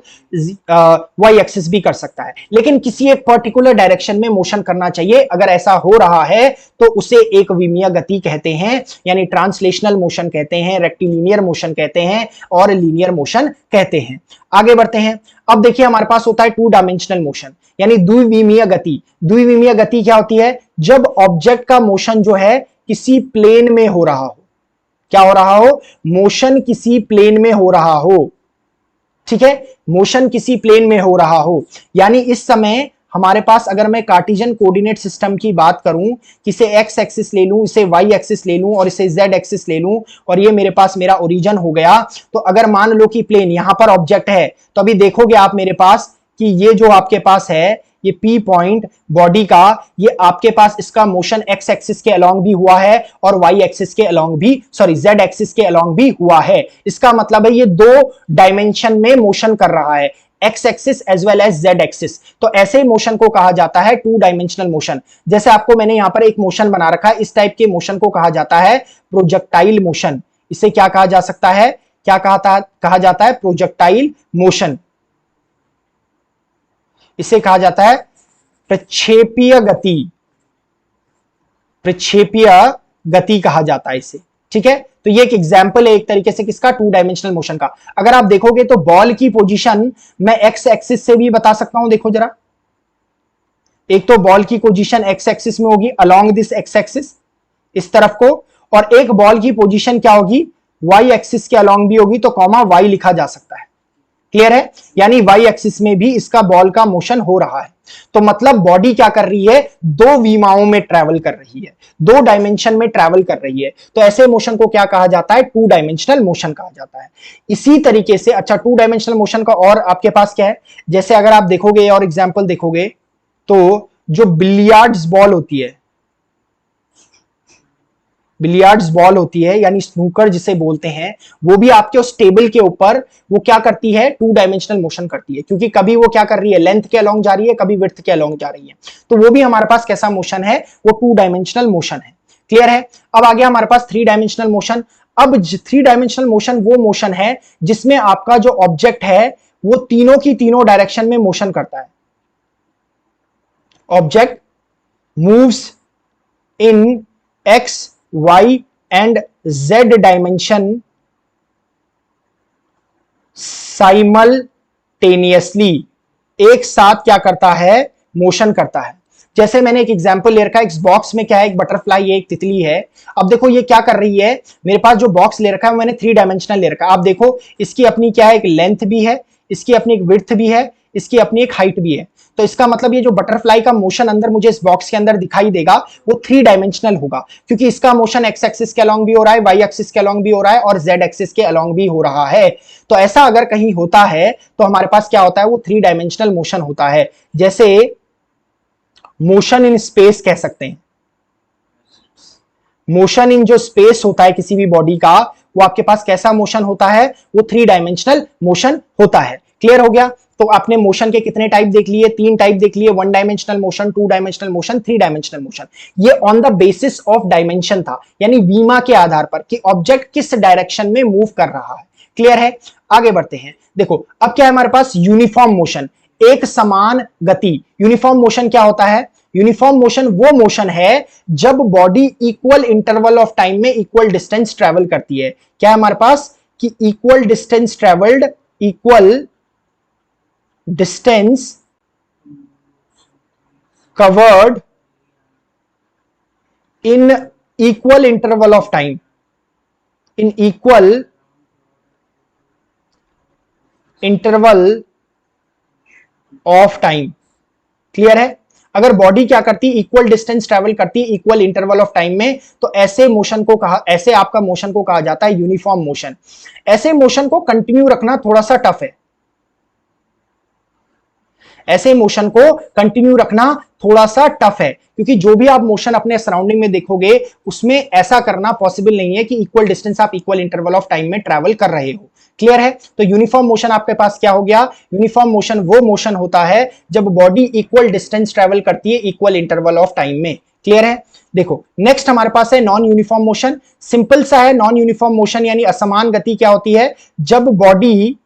वाई एक्सिस भी कर सकता है, लेकिन किसी एक पर्टिकुलर डायरेक्शन में मोशन करना चाहिए। अगर ऐसा हो रहा है तो उसे एक विमीय गति कहते हैं, यानी ट्रांसलेशनल मोशन कहते हैं, रेक्टिलिनियर मोशन कहते हैं, और लीनियर मोशन कहते हैं। आगे बढ़ते हैं। अब देखिए हमारे पास होता है टू डायमेंशनल मोशन, यानी द्विविमीय गति। द्विविमीय गति क्या होती है, जब ऑब्जेक्ट का मोशन जो है किसी प्लेन में हो रहा हो, क्या हो रहा हो, मोशन किसी प्लेन में हो रहा हो, ठीक है, मोशन किसी प्लेन में हो रहा हो। यानी इस समय हमारे पास, अगर मैं कार्टेशियन कोऑर्डिनेट सिस्टम की बात करूं, इसे एक्स एक्सिस ले लूं, इसे वाई एक्सिस ले लूं, और इसे जेड एक्सिस ले लूं, और ये मेरे पास मेरा ओरिजिन हो गया। तो अगर मान लो कि प्लेन यहां पर ऑब्जेक्ट है, तो अभी देखोगे आप मेरे पास कि ये जो आपके पास है, ये पी पॉइंट बॉडी का, ये आपके पास इसका मोशन एक्स एक्सिस के अलोंग भी हुआ है और वाई एक्सिस के अलोंग भी, सॉरी जेड एक्सिस के अलोंग भी हुआ है। इसका मतलब है ये 2 डायमेंशन में मोशन कर रहा है, x axis as well as z axis. तो ऐसे मोशन को कहा जाता है टू डायमेंशनल मोशन। जैसे आपको मैंने यहां पर एक मोशन बना रखा है, इस टाइप के मोशन को कहा जाता है प्रोजेक्टाइल मोशन। इसे क्या कहा जा सकता है, क्या कहा जाता है, प्रोजेक्टाइल मोशन। इसे कहा जाता है प्रक्षेपीय गति, प्रक्षेपीय गति कहा जाता है इसे, ठीक है। तो ये एक एग्जांपल है एक तरीके से किसका, टू डायमेंशनल मोशन का। अगर आप देखोगे तो बॉल की पोजीशन मैं एक्स एक्सिस से भी बता सकता हूं। देखो जरा, एक तो बॉल की पोजीशन एक्स एक्सिस में होगी अलोंग दिस एक्स एक्सिस इस तरफ को, और एक बॉल की पोजीशन क्या होगी, वाई एक्सिस के अलोंग भी होगी, तो कॉमा वाई लिखा जा सकता है। क्लियर है, यानी वाई एक्सिस में भी इसका बॉल का मोशन हो रहा है। तो मतलब बॉडी क्या कर रही है, 2 विमाओं में ट्रैवल कर रही है, 2 डायमेंशन में ट्रैवल कर रही है। तो ऐसे मोशन को क्या कहा जाता है, टू डायमेंशनल मोशन कहा जाता है। इसी तरीके से, अच्छा, टू डायमेंशनल मोशन का और आपके पास क्या है, जैसे अगर आप देखोगे और एग्जाम्पल देखोगे तो जो बिलियर्ड्स बॉल होती है, बिलियर्ड्स बॉल होती है यानी स्नूकर जिसे बोलते हैं, वो भी आपके उस टेबल के ऊपर वो क्या करती है, टू डायमेंशनल मोशन करती है, क्योंकि कभी वो क्या कर रही है, लेंथ के अलोंग जा रही है, कभी विड्थ के अलोंग जा रही है। तो वो भी हमारे पास कैसा मोशन है, वो टू डायमेंशनल मोशन है। क्लियर है। अब आ गया हमारे पास 3 डायमेंशनल मोशन। अब 3 डायमेंशनल मोशन वो मोशन है जिसमें आपका जो ऑब्जेक्ट है वो तीनों की तीनों डायरेक्शन में मोशन करता है। Object moves in x, y and z dimension simultaneously, एक साथ क्या करता है, मोशन करता है। जैसे मैंने एक एग्जांपल ले रखा है, इस बॉक्स में क्या है, एक बटरफ्लाई है, एक तितली है। अब देखो ये क्या कर रही है, मेरे पास जो बॉक्स ले रखा है मैंने 3 डायमेंशनल ले रखा है। आप देखो इसकी अपनी क्या है, एक लेंथ भी है, इसकी अपनी एक विड्थ भी है, इसकी अपनी एक हाइट भी है। तो इसका मतलब ये जो बटरफ्लाई का मोशन अंदर मुझे इस बॉक्स के अंदर दिखाई देगा वो 3 डायमेंशनल होगा, क्योंकि इसका मोशन एक्स एक्सिस के अलोंग भी हो रहा है, वाई एक्सिस के अलोंग भी हो रहा है और जेड एक्सिस के अलोंग भी हो रहा है। तो ऐसा अगर कहीं होता है तो हमारे पास क्या होता है, वो 3 डायमेंशनल मोशन होता है। जैसे मोशन इन स्पेस कह सकते हैं, मोशन इन जो स्पेस होता है किसी भी बॉडी का, वो आपके पास कैसा मोशन होता है, वो 3 डायमेंशनल मोशन होता है। क्लियर हो गया? तो आपने मोशन के कितने टाइप देख लिए, 3 टाइप देख लिए, 1 dimensional motion, 2 dimensional motion, 3 dimensional motion. ये on the basis of dimension था, यानी वीमा के आधार पर कि ऑब्जेक्ट किस डायरेक्शन में मूव कर रहा है। क्लियर है? आगे बढ़ते हैं। देखो अब क्या है हमारे पास, यूनिफॉर्म मोशन, एक समान गति। यूनिफॉर्म मोशन क्या होता है? यूनिफॉर्म मोशन वो मोशन है जब body equal interval of time में इक्वल डिस्टेंस ट्रेवल करती है। क्या है हमारे पास कि equal distance travelled, equal distance covered in equal interval of time, in equal interval of time. Clear है? अगर बॉडी क्या करती है, इक्वल डिस्टेंस ट्रेवल करती है इक्वल इंटरवल ऑफ टाइम में, तो ऐसे मोशन को कहा, ऐसे आपका मोशन को कहा जाता है यूनिफॉर्म मोशन। ऐसे मोशन को कंटिन्यू रखना थोड़ा सा टफ है, ऐसे मोशन को कंटिन्यू रखना थोड़ा सा टफ है, क्योंकि जो भी आप मोशन अपने सराउंडिंग में देखोगे उसमें ऐसा करना पॉसिबल नहीं है कि इक्वल डिस्टेंस आप इक्वल इंटरवल ऑफ टाइम में ट्रैवल कर रहे हो। क्लियर है? तो यूनिफॉर्म मोशन आपके पास क्या हो गया, यूनिफॉर्म मोशन वो मोशन होता है जब बॉडी इक्वल डिस्टेंस ट्रैवल करती है इक्वल इंटरवल ऑफ टाइम में। क्लियर है? देखो नेक्स्ट हमारे पास है नॉन यूनिफॉर्म मोशन। सिंपल सा है, नॉन यूनिफॉर्म मोशन यानी असमान गति क्या होती है, जब बॉडी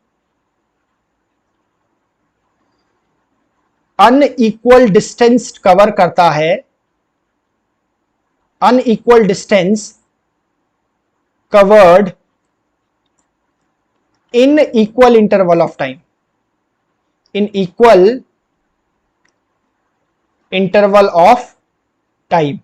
अनइक्वल डिस्टेंस कवर करता है, unequal distance covered in equal interval of time, in equal interval of time.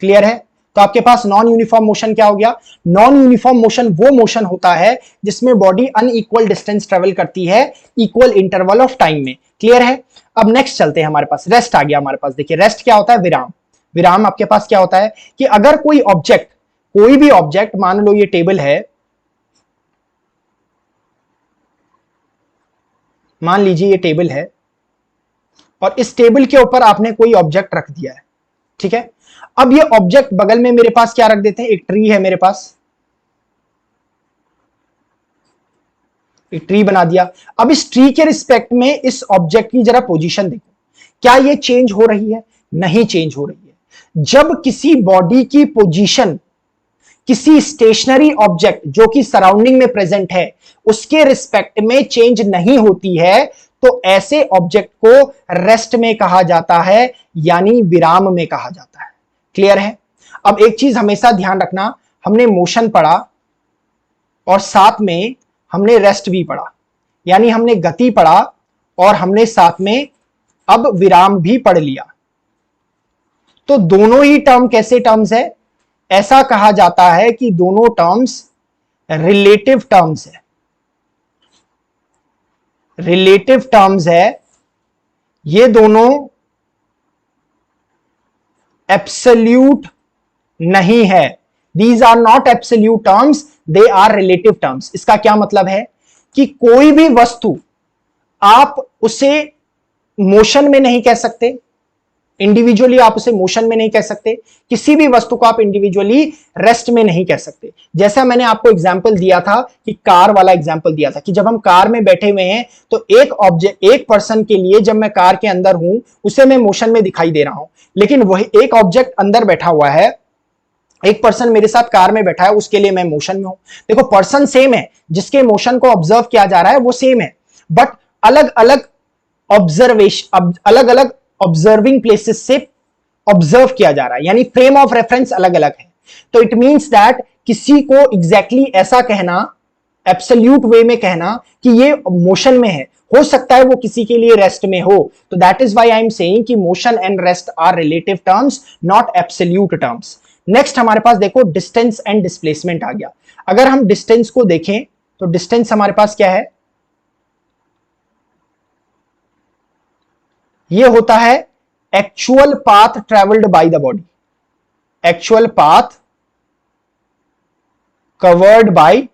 Clear है? तो आपके पास नॉन यूनिफॉर्म मोशन क्या हो गया, नॉन यूनिफॉर्म मोशन वो मोशन होता है जिसमें बॉडी अनइक्वल डिस्टेंस ट्रेवल करती है इक्वल इंटरवल ऑफ टाइम में। क्लियर है? अब नेक्स्ट चलते हैं, हमारे पास रेस्ट आ गया। हमारे पास देखिए रेस्ट क्या होता है, विराम। विराम आपके पास क्या होता है कि अगर कोई ऑब्जेक्ट, कोई भी ऑब्जेक्ट, मान लो ये टेबल है, मान लीजिए ये टेबल है और इस टेबल के ऊपर आपने कोई ऑब्जेक्ट रख दिया है। ठीक है? अब ये ऑब्जेक्ट बगल में मेरे पास क्या रख देते हैं, एक ट्री है मेरे पास, एक ट्री बना दिया। अब इस ट्री के रिस्पेक्ट में इस ऑब्जेक्ट की जरा पोजीशन देखो, क्या ये चेंज हो रही है? नहीं चेंज हो रही है। जब किसी बॉडी की पोजीशन किसी स्टेशनरी ऑब्जेक्ट जो कि सराउंडिंग में प्रेजेंट है उसके रिस्पेक्ट में चेंज नहीं होती है, तो ऐसे ऑब्जेक्ट को रेस्ट में कहा जाता है, यानी विराम में कहा जाता है। क्लियर है? अब एक चीज हमेशा ध्यान रखना, हमने मोशन पढ़ा और साथ में हमने रेस्ट भी पढ़ा, यानी हमने गति पढ़ा और हमने साथ में अब विराम भी पढ़ लिया। तो दोनों ही टर्म कैसे टर्म्स है, ऐसा कहा जाता है कि दोनों टर्म्स रिलेटिव टर्म्स है, रिलेटिव टर्म्स है। ये दोनों एब्सोल्यूट नहीं है, these are not absolute terms, they are relative terms. इसका क्या मतलब है कि कोई भी वस्तु आप उसे मोशन में नहीं कह सकते, इंडिविजुअली आप उसे मोशन में नहीं कह सकते, किसी भी वस्तु को आप इंडिविजुअली रेस्ट में नहीं कह सकते। जैसा मैंने आपको एग्जांपल दिया था कि कार वाला एग्जांपल दिया था कि जब हम कार में बैठे हुए हैं तो एक ऑब्जेक्ट, एक पर्सन के लिए जब मैं कार के अंदर हूं उसे मैं मोशन में दिखाई दे रहा हूं, लेकिन वही एक ऑब्जेक्ट अंदर बैठा हुआ है, एक पर्सन मेरे साथ कार में बैठा है, उसके लिए मैं मोशन में हूं। देखो पर्सन सेम है, जिसके मोशन को ऑब्जर्व किया जा रहा है वो सेम है, बट अलग अलग ऑब्जर्वेशन, अलग अलग ऑब्जर्विंग प्लेसेस से ऑब्जर्व किया जा रहा है, यानी फ्रेम ऑफ रेफरेंस अलग अलग है। तो इट मींस दैट किसी को एग्जैक्टली ऐसा कहना, एब्सोल्यूट वे में कहना कि ये मोशन में है, हो सकता है वो किसी के लिए रेस्ट में हो। तो that is why I am saying कि motion and rest are relative terms, not absolute terms. Next हमारे पास देखो डिस्टेंस एंड डिस्प्लेसमेंट आ गया। अगर हम डिस्टेंस को देखें तो डिस्टेंस हमारे पास क्या है, ये होता है actual path travelled by the body, actual path covered by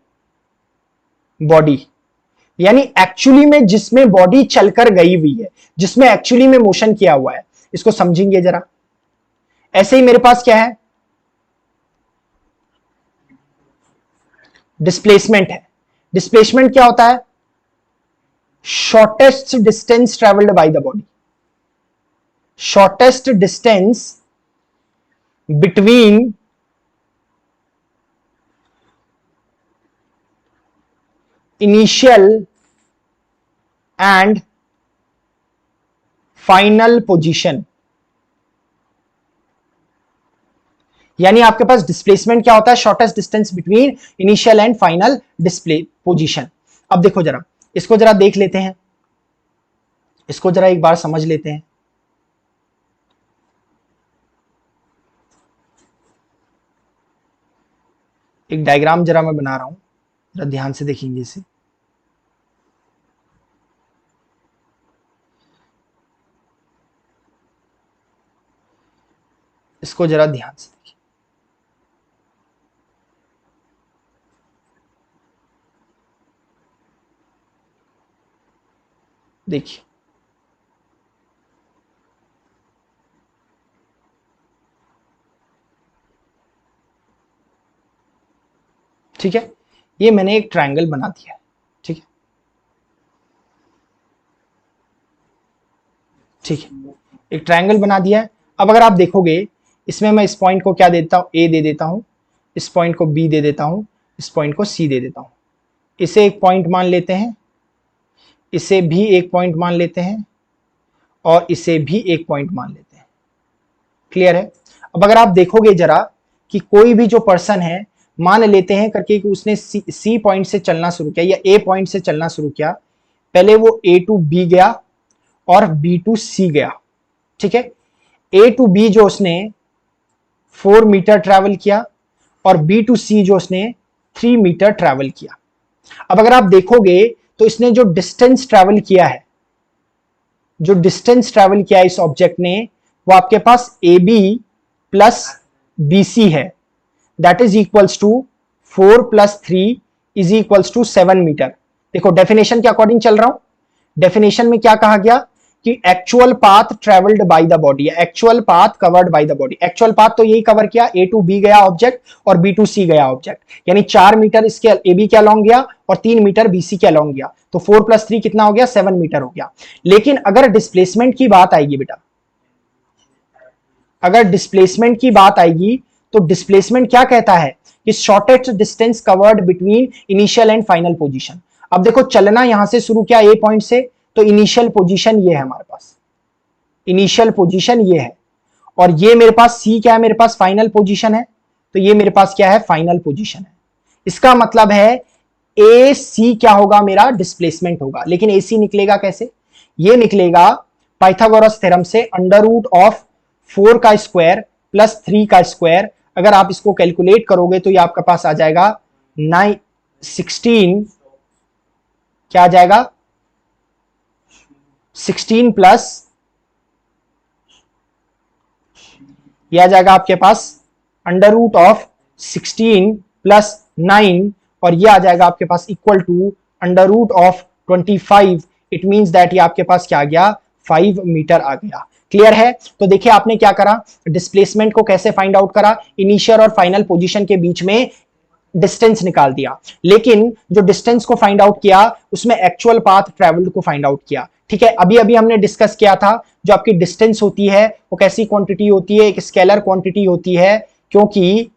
body, यानी एक्चुअली में जिसमें बॉडी चलकर गई हुई है, जिसमें एक्चुअली में मोशन किया हुआ है। इसको समझेंगे जरा। ऐसे ही मेरे पास क्या है, डिस्प्लेसमेंट है। डिस्प्लेसमेंट क्या होता है, shortest distance travelled by the body, shortest distance between initial and final position. यानी आपके पास डिस्प्लेसमेंट क्या होता है, shortest distance between initial and final display position. अब देखो जरा, इसको जरा देख लेते हैं, इसको जरा एक बार समझ लेते हैं। एक डायग्राम जरा मैं बना रहा हूं, जरा ध्यान से देखेंगे इसे। इसको जरा ध्यान से देखिए। देखिए ठीक है, ये मैंने एक ट्रायंगल बना दिया है। ठीक है, ठीक है, एक ट्रायंगल बना दिया है। अब अगर आप देखोगे, इसमें मैं इस पॉइंट को क्या देता हूं, ए दे देता हूं, इस पॉइंट को बी दे देता हूं, इस पॉइंट को सी दे देता हूं। इसे एक पॉइंट मान लेते हैं, इसे भी एक पॉइंट मान लेते हैं, और इसे भी एक पॉइंट मान लेते हैं। क्लियर है। अब अगर आप देखोगे जरा कि कोई भी जो पर्सन है, मान लेते हैं करके कि उसने सी पॉइंट से चलना शुरू किया या ए पॉइंट से चलना शुरू किया। पहले वो ए टू बी गया और बी टू सी गया। ठीक है, ए टू बी जो उसने 4 मीटर ट्रैवल किया और बी टू सी जो उसने 3 मीटर ट्रैवल किया। अब अगर आप देखोगे तो इसने जो डिस्टेंस ट्रैवल किया है, जो डिस्टेंस ट्रैवल किया है इस ऑब्जेक्ट ने, वो आपके पास A B plus B C है, that is equals to 4 plus 3 is equals to 7 metre. देखो डेफिनेशन के अकॉर्डिंग चल रहा हूं। डेफिनेशन में क्या कहा गया कि actual path travelled by the body, actual path covered by the body. Actual path तो यही कवर किया, ए टू बी गया ऑब्जेक्ट और बी टू सी गया ऑब्जेक्ट, यानी 4 मीटर इसके ए बी के अलोंग गया और 3 मीटर बी सी के अलोंग गया, तो 4 प्लस 3 कितना हो गया, 7 मीटर हो गया। लेकिन अगर डिस्प्लेसमेंट की बात आएगी बेटा, अगर डिस्प्लेसमेंट की बात आएगी तो डिस्प्लेसमेंट क्या कहता है कि shortest distance covered between initial and final position. अब देखो चलना यहां से शुरू किया ए पॉइंट से, तो इनिशियल पोजीशन ये है हमारे पास, इनिशियल पोजीशन ये है, और ये मेरे पास सी क्या है, मेरे पास फाइनल पोजीशन है, तो ये मेरे पास क्या है, फाइनल पोजीशन है। इसका मतलब है ए सी क्या होगा, मेरा डिस्प्लेसमेंट होगा। लेकिन ए सी निकलेगा कैसे, ये निकलेगा पाइथागोरस थ्योरम से, अंडर रूट ऑफ 4 का स्क्वायर प्लस 3 का स्क्वायर। अगर आप इसको कैलकुलेट करोगे तो ये आपके पास आ जाएगा 16, क्या आ जाएगा, 16 प्लस, ये आ जाएगा आपके पास अंडर रूट ऑफ 16 प्लस 9, और ये आ जाएगा आपके पास equal to under root of 25। It means that ये आपके पास क्या आ गया, 5 मीटर आ गया। क्लियर है। तो देखिए आपने क्या करा, डिस्प्लेसमेंट को कैसे फाइंड आउट करा, इनिशियल और फाइनल पोजीशन के बीच में डिस्टेंस निकाल दिया, लेकिन जो डिस्टेंस को फाइंड आउट किया उसमें एक्चुअल पाथ ट्रेवल्ड को फाइंड आउट किया। ठीक है, अभी अभी हमने डिस्कस किया था, जो आपकी डिस्टेंस होती है वो कैसी क्वांटिटी होती है, एक स्केलर क्वांटिटी होती है, क्योंकि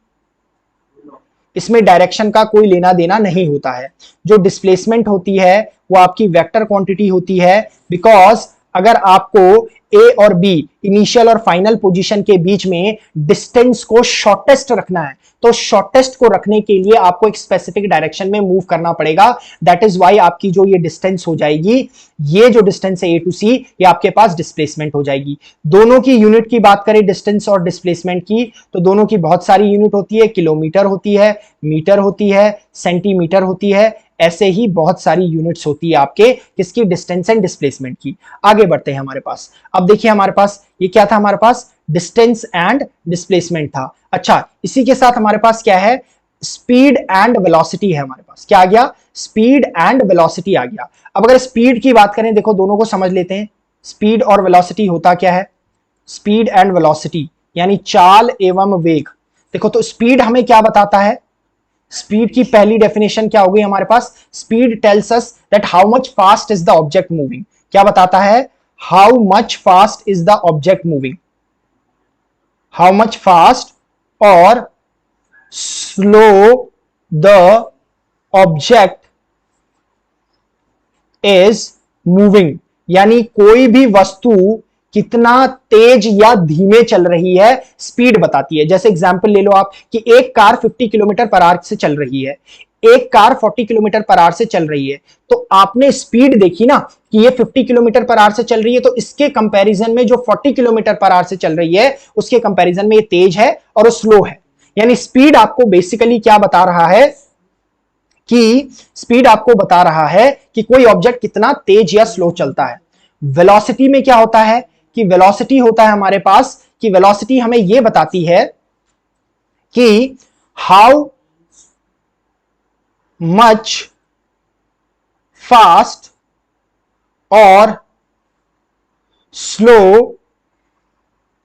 इसमें डायरेक्शन का कोई लेना देना नहीं होता है। जो डिस्प्लेसमेंट होती है वो आपकी वेक्टर क्वांटिटी होती है, बिकॉज अगर आपको ए और बी इनिशियल और फाइनल पोजीशन के बीच में डिस्टेंस को शॉर्टेस्ट रखना है, तो शॉर्टेस्ट को रखने के लिए आपको एक स्पेसिफिक डायरेक्शन में मूव करना पड़ेगा। दैट इज व्हाई आपकी जो ये डिस्टेंस हो जाएगी, ये जो डिस्टेंस है ए टू सी, ये आपके पास डिस्प्लेसमेंट हो जाएगी। दोनों की यूनिट की बात करें डिस्टेंस और डिस्प्लेसमेंट की, तो दोनों की बहुत सारी यूनिट होती है, किलोमीटर होती है, मीटर होती है, सेंटीमीटर होती है, ऐसे ही बहुत सारी यूनिट्स होती है आपके किसकी, डिस्टेंस एंड डिस्प्लेसमेंट की। आगे बढ़ते हैं हमारे पास। अब देखिए हमारे पास ये क्या था, हमारे पास डिस्टेंस एंड डिस्प्लेसमेंट था। अच्छा, इसी के साथ हमारे पास क्या है, स्पीड एंड वेलोसिटी है हमारे पास। क्या आ गया, स्पीड एंड वेलोसिटी आ गया। अब अगर स्पीड की बात करें, देखो दोनों को समझ लेते हैं। स्पीड और वेलोसिटी होता क्या है, स्पीड एंड वेलोसिटी यानी चाल एवं वेग। देखो तो स्पीड हमें क्या बताता है, स्पीड की पहली डेफिनेशन क्या हो गई हमारे पास, speed tells us that how much fast is the object moving. क्या बताता है, how much fast is the object moving, how much fast और slow the object is moving, यानी कोई भी वस्तु कितना तेज या धीमे चल रही है स्पीड बताती है। जैसे एग्जांपल ले लो आप कि एक कार 50 किलोमीटर पर आवर से चल रही है, एक कार 40 किलोमीटर पर आवर से चल रही है, तो आपने स्पीड देखी ना कि ये 50 किलोमीटर पर आवर से चल रही है, तो इसके कंपैरिजन में जो 40 किलोमीटर पर आवर से चल रही है उसके कंपैरिजन में ये तेज है और वो स्लो है। यानी स्पीड आपको बेसिकली क्या बता रहा है कि स्पीड आपको बता रहा है कि कोई ऑब्जेक्ट कितना तेज या स्लो चलता है। वेलोसिटी में क्या होता है कि वेलोसिटी होता है हमारे पास कि वेलोसिटी हमें यह बताती है कि हाउ मच फास्ट और slow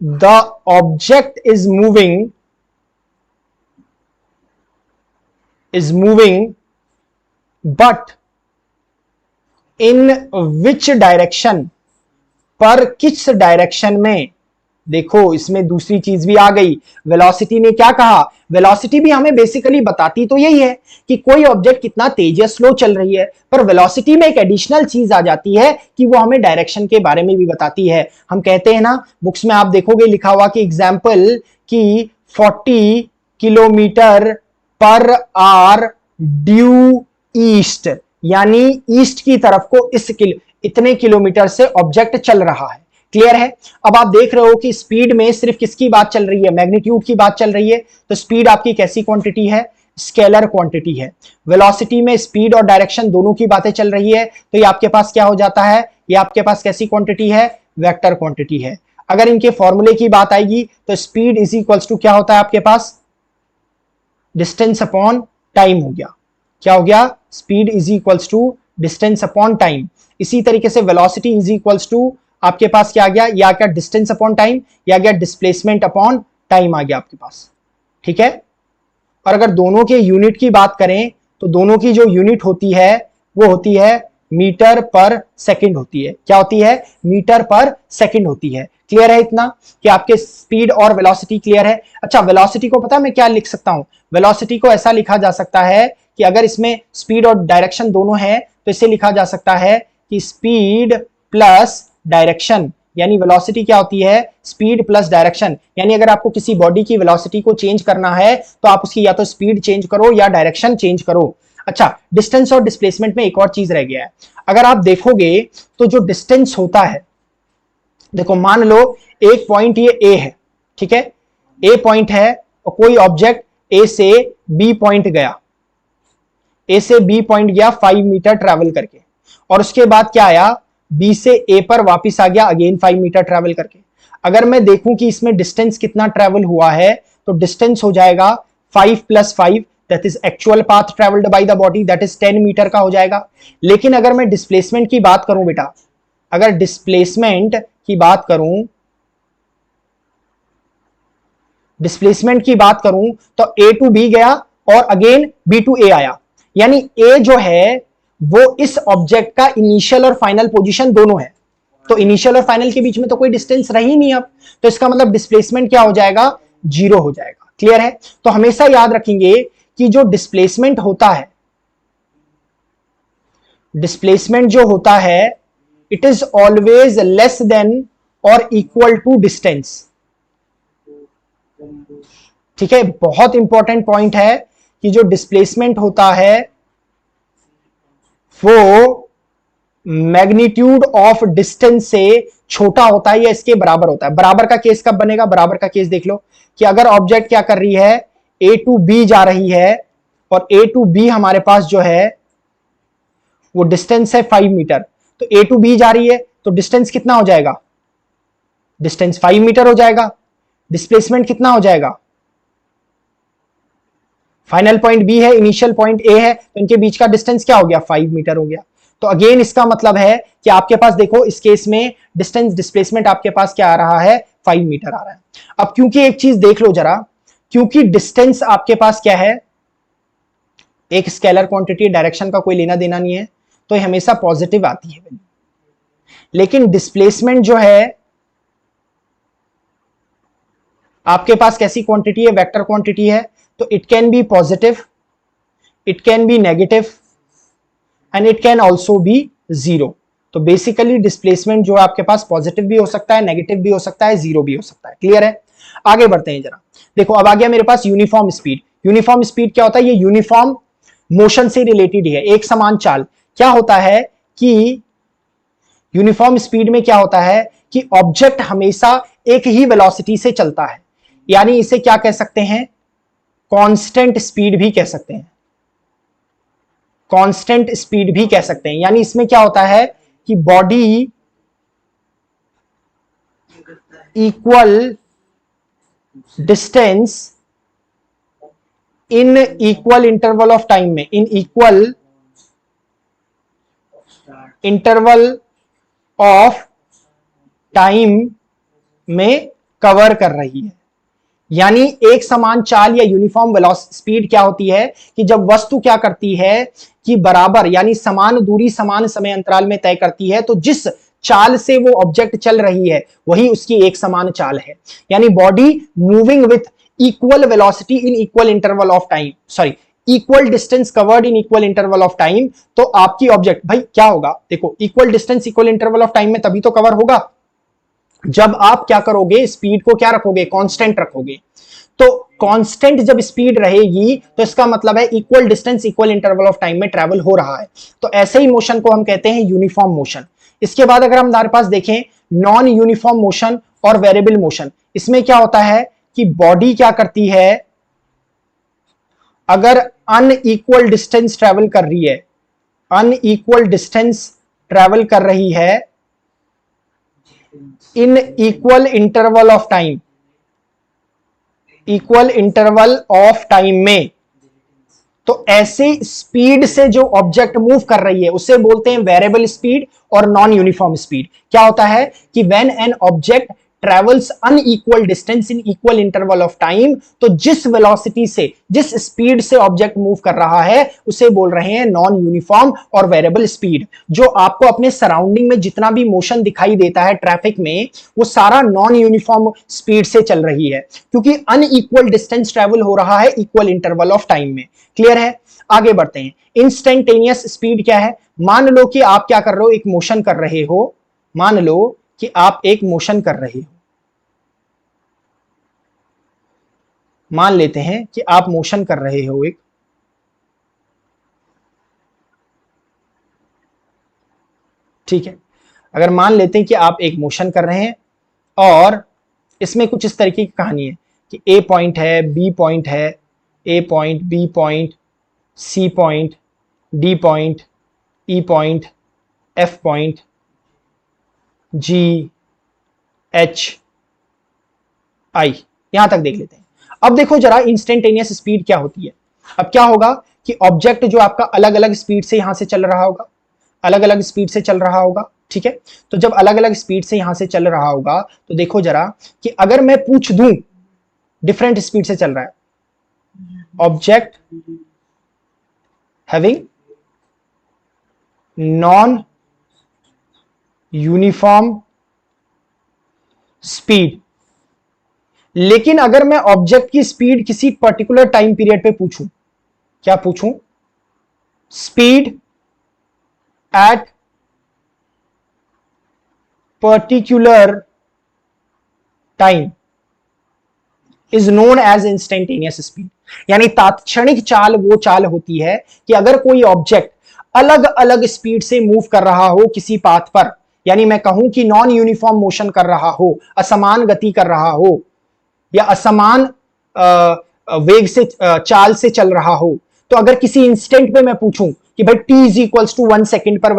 the object is moving but in which direction, पर किस डायरेक्शन में। देखो इसमें दूसरी चीज भी आ गई, वेलोसिटी ने क्या कहा, वेलोसिटी भी हमें बेसिकली बताती तो यही है कि कोई ऑब्जेक्ट कितना तेज या स्लो चल रही है, पर वेलोसिटी में एक एडिशनल चीज आ जाती है कि वो हमें डायरेक्शन के बारे में भी बताती है। हम कहते हैं ना, बुक्स में आप देखोगे लिखा हुआ कि एग्जाम्पल कि 40 kilometre per hour due east, यानी ईस्ट की तरफ को इतने किलोमीटर से ऑब्जेक्ट चल रहा है। क्लियर है। अब आप देख रहे हो कि स्पीड में सिर्फ किसकी बात चल रही है, मैग्नीट्यूड की बात चल रही है, तो स्पीड आपकी कैसी क्वांटिटी है, स्केलर क्वांटिटी है। वेलोसिटी में स्पीड और डायरेक्शन दोनों की बातें चल रही है, तो ये आपके पास क्या हो जाता है, ये आपके पास कैसी क्वांटिटी है, वेक्टर क्वांटिटी है। अगर इनके फॉर्मूले की बात आएगी तो स्पीड इज इक्वल्स टू क्या होता है आपके पास, डिस्टेंस अपॉन टाइम हो गया। क्या हो गया, speed is equals to distance upon time. इसी तरीके से वेलोसिटी इज इक्वल्स टू आपके पास क्या आ गया, या क्या डिस्टेंस अपॉन टाइम, या गया डिस्प्लेसमेंट अपॉन टाइम आ गया आपके पास। ठीक है। और अगर दोनों के यूनिट की बात करें तो दोनों की जो यूनिट होती है वो होती है मीटर पर सेकंड होती है। क्या होती है, मीटर पर सेकंड होती है। क्लियर है इतना कि आपके स्पीड और वेलोसिटी क्लियर है। अच्छा, वेलोसिटी को पता है मैं क्या लिख सकता हूं, वेलोसिटी को ऐसा लिखा जा सकता है कि अगर इसमें स्पीड और डायरेक्शन दोनों है तो इसे लिखा जा सकता है कि स्पीड प्लस डायरेक्शन, यानी वेलोसिटी क्या होती है, स्पीड प्लस डायरेक्शन। यानी अगर आपको किसी बॉडी की वेलोसिटी को चेंज करना है तो आप उसकी या तो स्पीड चेंज करो या डायरेक्शन चेंज करो। अच्छा, डिस्टेंस और डिस्प्लेसमेंट में एक और चीज रह गया है। अगर आप देखोगे तो जो डिस्टेंस होता है, देखो मान लो एक पॉइंट ये ए है, ठीक है, ए पॉइंट है और कोई ऑब्जेक्ट ए से बी पॉइंट गया, ए से बी पॉइंट गया 5 मीटर ट्रेवल करके, और उसके बाद क्या आया, बी से ए पर वापस आ गया अगेन 5 मीटर ट्रेवल करके। अगर मैं देखूं कि इसमें डिस्टेंस कितना ट्रेवल हुआ है तो डिस्टेंस हो जाएगा 5 + 5, that is actual path travelled by the body, that is 10 metre का हो जाएगा। लेकिन अगर मैं डिस्प्लेसमेंट की बात करूं बेटा, अगर डिस्प्लेसमेंट की बात करूं, डिस्प्लेसमेंट की बात करूं तो ए टू बी गया और अगेन बी टू ए आया, यानी ए जो है वो इस ऑब्जेक्ट का इनिशियल और फाइनल पोजीशन दोनों है, तो इनिशियल और फाइनल के बीच में तो कोई डिस्टेंस रही नहीं अब, तो इसका मतलब डिस्प्लेसमेंट क्या हो जाएगा, 0 हो जाएगा। क्लियर है। तो हमेशा याद रखेंगे कि जो डिस्प्लेसमेंट होता है, डिस्प्लेसमेंट जो होता है it is always less than और इक्वल टू डिस्टेंस। ठीक है, बहुत इंपॉर्टेंट पॉइंट है कि जो डिस्प्लेसमेंट होता है वो मैग्नीट्यूड ऑफ डिस्टेंस से छोटा होता है या इसके बराबर होता है। बराबर का केस कब बनेगा, बराबर का केस देख लो कि अगर ऑब्जेक्ट क्या कर रही है, ए टू बी जा रही है और ए टू बी हमारे पास जो है वो डिस्टेंस है 5 मीटर, तो ए टू बी जा रही है तो डिस्टेंस कितना हो जाएगा, डिस्टेंस 5 मीटर हो जाएगा। डिस्प्लेसमेंट कितना हो जाएगा, फाइनल पॉइंट बी है, इनिशियल पॉइंट ए है, तो इनके बीच का डिस्टेंस क्या हो गया, 5 मीटर हो गया। तो अगेन इसका मतलब है कि आपके पास देखो इस केस में डिस्टेंस डिस्प्लेसमेंट आपके पास क्या आ रहा है, 5 मीटर आ रहा है। अब क्योंकि एक चीज देख लो जरा, क्योंकि डिस्टेंस आपके पास क्या है, एक स्केलर क्वांटिटी, डायरेक्शन का कोई लेना देना नहीं है, तो ये हमेशा पॉजिटिव आती है। लेकिन डिस्प्लेसमेंट जो है आपके पास कैसी क्वांटिटी है, वेक्टर क्वांटिटी है, तो it can be positive, it can be negative and it can also be zero. तो बेसिकली डिस्प्लेसमेंट जो आपके पास पॉजिटिव भी हो सकता है, नेगेटिव भी हो सकता है, जीरो भी हो सकता है। क्लियर है? आगे बढ़ते हैं जरा। देखो अब आ गया मेरे पास यूनिफॉर्म स्पीड। यूनिफॉर्म स्पीड क्या होता है, ये यूनिफॉर्म मोशन से रिलेटेड है, एक समान चाल। क्या होता है कि यूनिफॉर्म स्पीड में क्या होता है कि ऑब्जेक्ट हमेशा एक ही वेलोसिटी से चलता है, यानी इसे क्या कह सकते हैं, कांस्टेंट स्पीड भी कह सकते हैं, कांस्टेंट स्पीड भी कह सकते हैं। यानी इसमें क्या होता है कि body equal distance in equal interval of time में, in equal interval of time में कवर कर रही है। यानी एक समान चाल या यूनिफॉर्म वेलोसिटी स्पीड क्या होती है कि जब वस्तु क्या करती है कि बराबर यानी समान दूरी समान समय अंतराल में तय करती है, तो जिस चाल से वो ऑब्जेक्ट चल रही है वही उसकी एक समान चाल है। यानी body moving with equal velocity in equal interval of time, sorry equal distance covered in equal interval of time. तो आपकी ऑब्जेक्ट भाई क्या होगा, देखो equal distance equal interval of time में तभी तो कवर होगा जब आप क्या करोगे, स्पीड को क्या रखोगे, कांस्टेंट रखोगे। तो कांस्टेंट जब स्पीड रहेगी तो इसका मतलब है equal distance equal interval of time में ट्रैवल हो रहा है। तो ऐसे ही मोशन को हम कहते हैं यूनिफॉर्म मोशन। इसके बाद अगर हम हमारे पास देखें नॉन यूनिफॉर्म मोशन और वेरिएबल मोशन, इसमें क्या होता है कि बॉडी क्या करती है, अगर अनइक्वल डिस्टेंस ट्रैवल कर रही है, अनइक्वल डिस्टेंस ट्रैवल कर रही है इन equal interval of time, equal interval of time में, तो ऐसे स्पीड से जो ऑब्जेक्ट मूव कर रही है उसे बोलते हैं वेरिएबल स्पीड और नॉन यूनिफॉर्म स्पीड। क्या होता है कि when an object travels unequal distance in equal interval of time, तो जिस वेलोसिटी से जिस स्पीड से ऑब्जेक्ट मूव कर रहा है उसे बोल रहे हैं नॉन यूनिफॉर्म और वेरिएबल स्पीड। जो आपको अपने सराउंडिंग में जितना भी मोशन दिखाई देता है ट्रैफिक में, वो सारा नॉन यूनिफॉर्म स्पीड से चल रही है, क्योंकि अनइक्वल डिस्टेंस ट्रेवल हो रहा है इक्वल इंटरवल ऑफ टाइम में। क्लियर है? आगे बढ़ते हैं। इंस्टेंटेनियस स्पीड क्या है, मान लो कि आप क्या कर रहे हो, एक मोशन कर रहे हो, मान लो कि आप एक मोशन कर रहे हो, मान लेते हैं कि आप मोशन कर रहे हो एक, ठीक है। अगर मान लेते हैं कि आप एक मोशन कर रहे हैं और इसमें कुछ इस तरीके की कहानी है कि ए पॉइंट है, बी पॉइंट है, A point, B point, C point, D point, E point, F point, G, H, I, यहां तक देख लेते हैं। अब देखो जरा इंस्टेंटेनियस स्पीड क्या होती है। अब क्या होगा कि ऑब्जेक्ट जो आपका अलग अलग स्पीड से यहां से चल रहा होगा, अलग अलग स्पीड से चल रहा होगा, ठीक है। तो जब अलग अलग स्पीड से यहां से चल रहा होगा तो देखो जरा कि अगर मैं पूछ दूं डिफरेंट स्पीड से चल रहा है, object having non uniform speed, लेकिन अगर मैं ऑब्जेक्ट की स्पीड किसी पर्टिकुलर टाइम पीरियड पे पूछूं, क्या पूछूं, speed at particular time is known as instantaneous speed. यानी तात्क्षणिक चाल वो चाल होती है कि अगर कोई ऑब्जेक्ट अलग अलग स्पीड से मूव कर रहा हो किसी पाथ पर, यानी मैं कहूं कि नॉन यूनिफॉर्म मोशन कर रहा हो, असमान गति कर रहा हो या असमान वेग से चाल से चल रहा हो, तो अगर किसी इंस्टेंट पे मैं पूछूं कि भाई t is equals to 1 second पर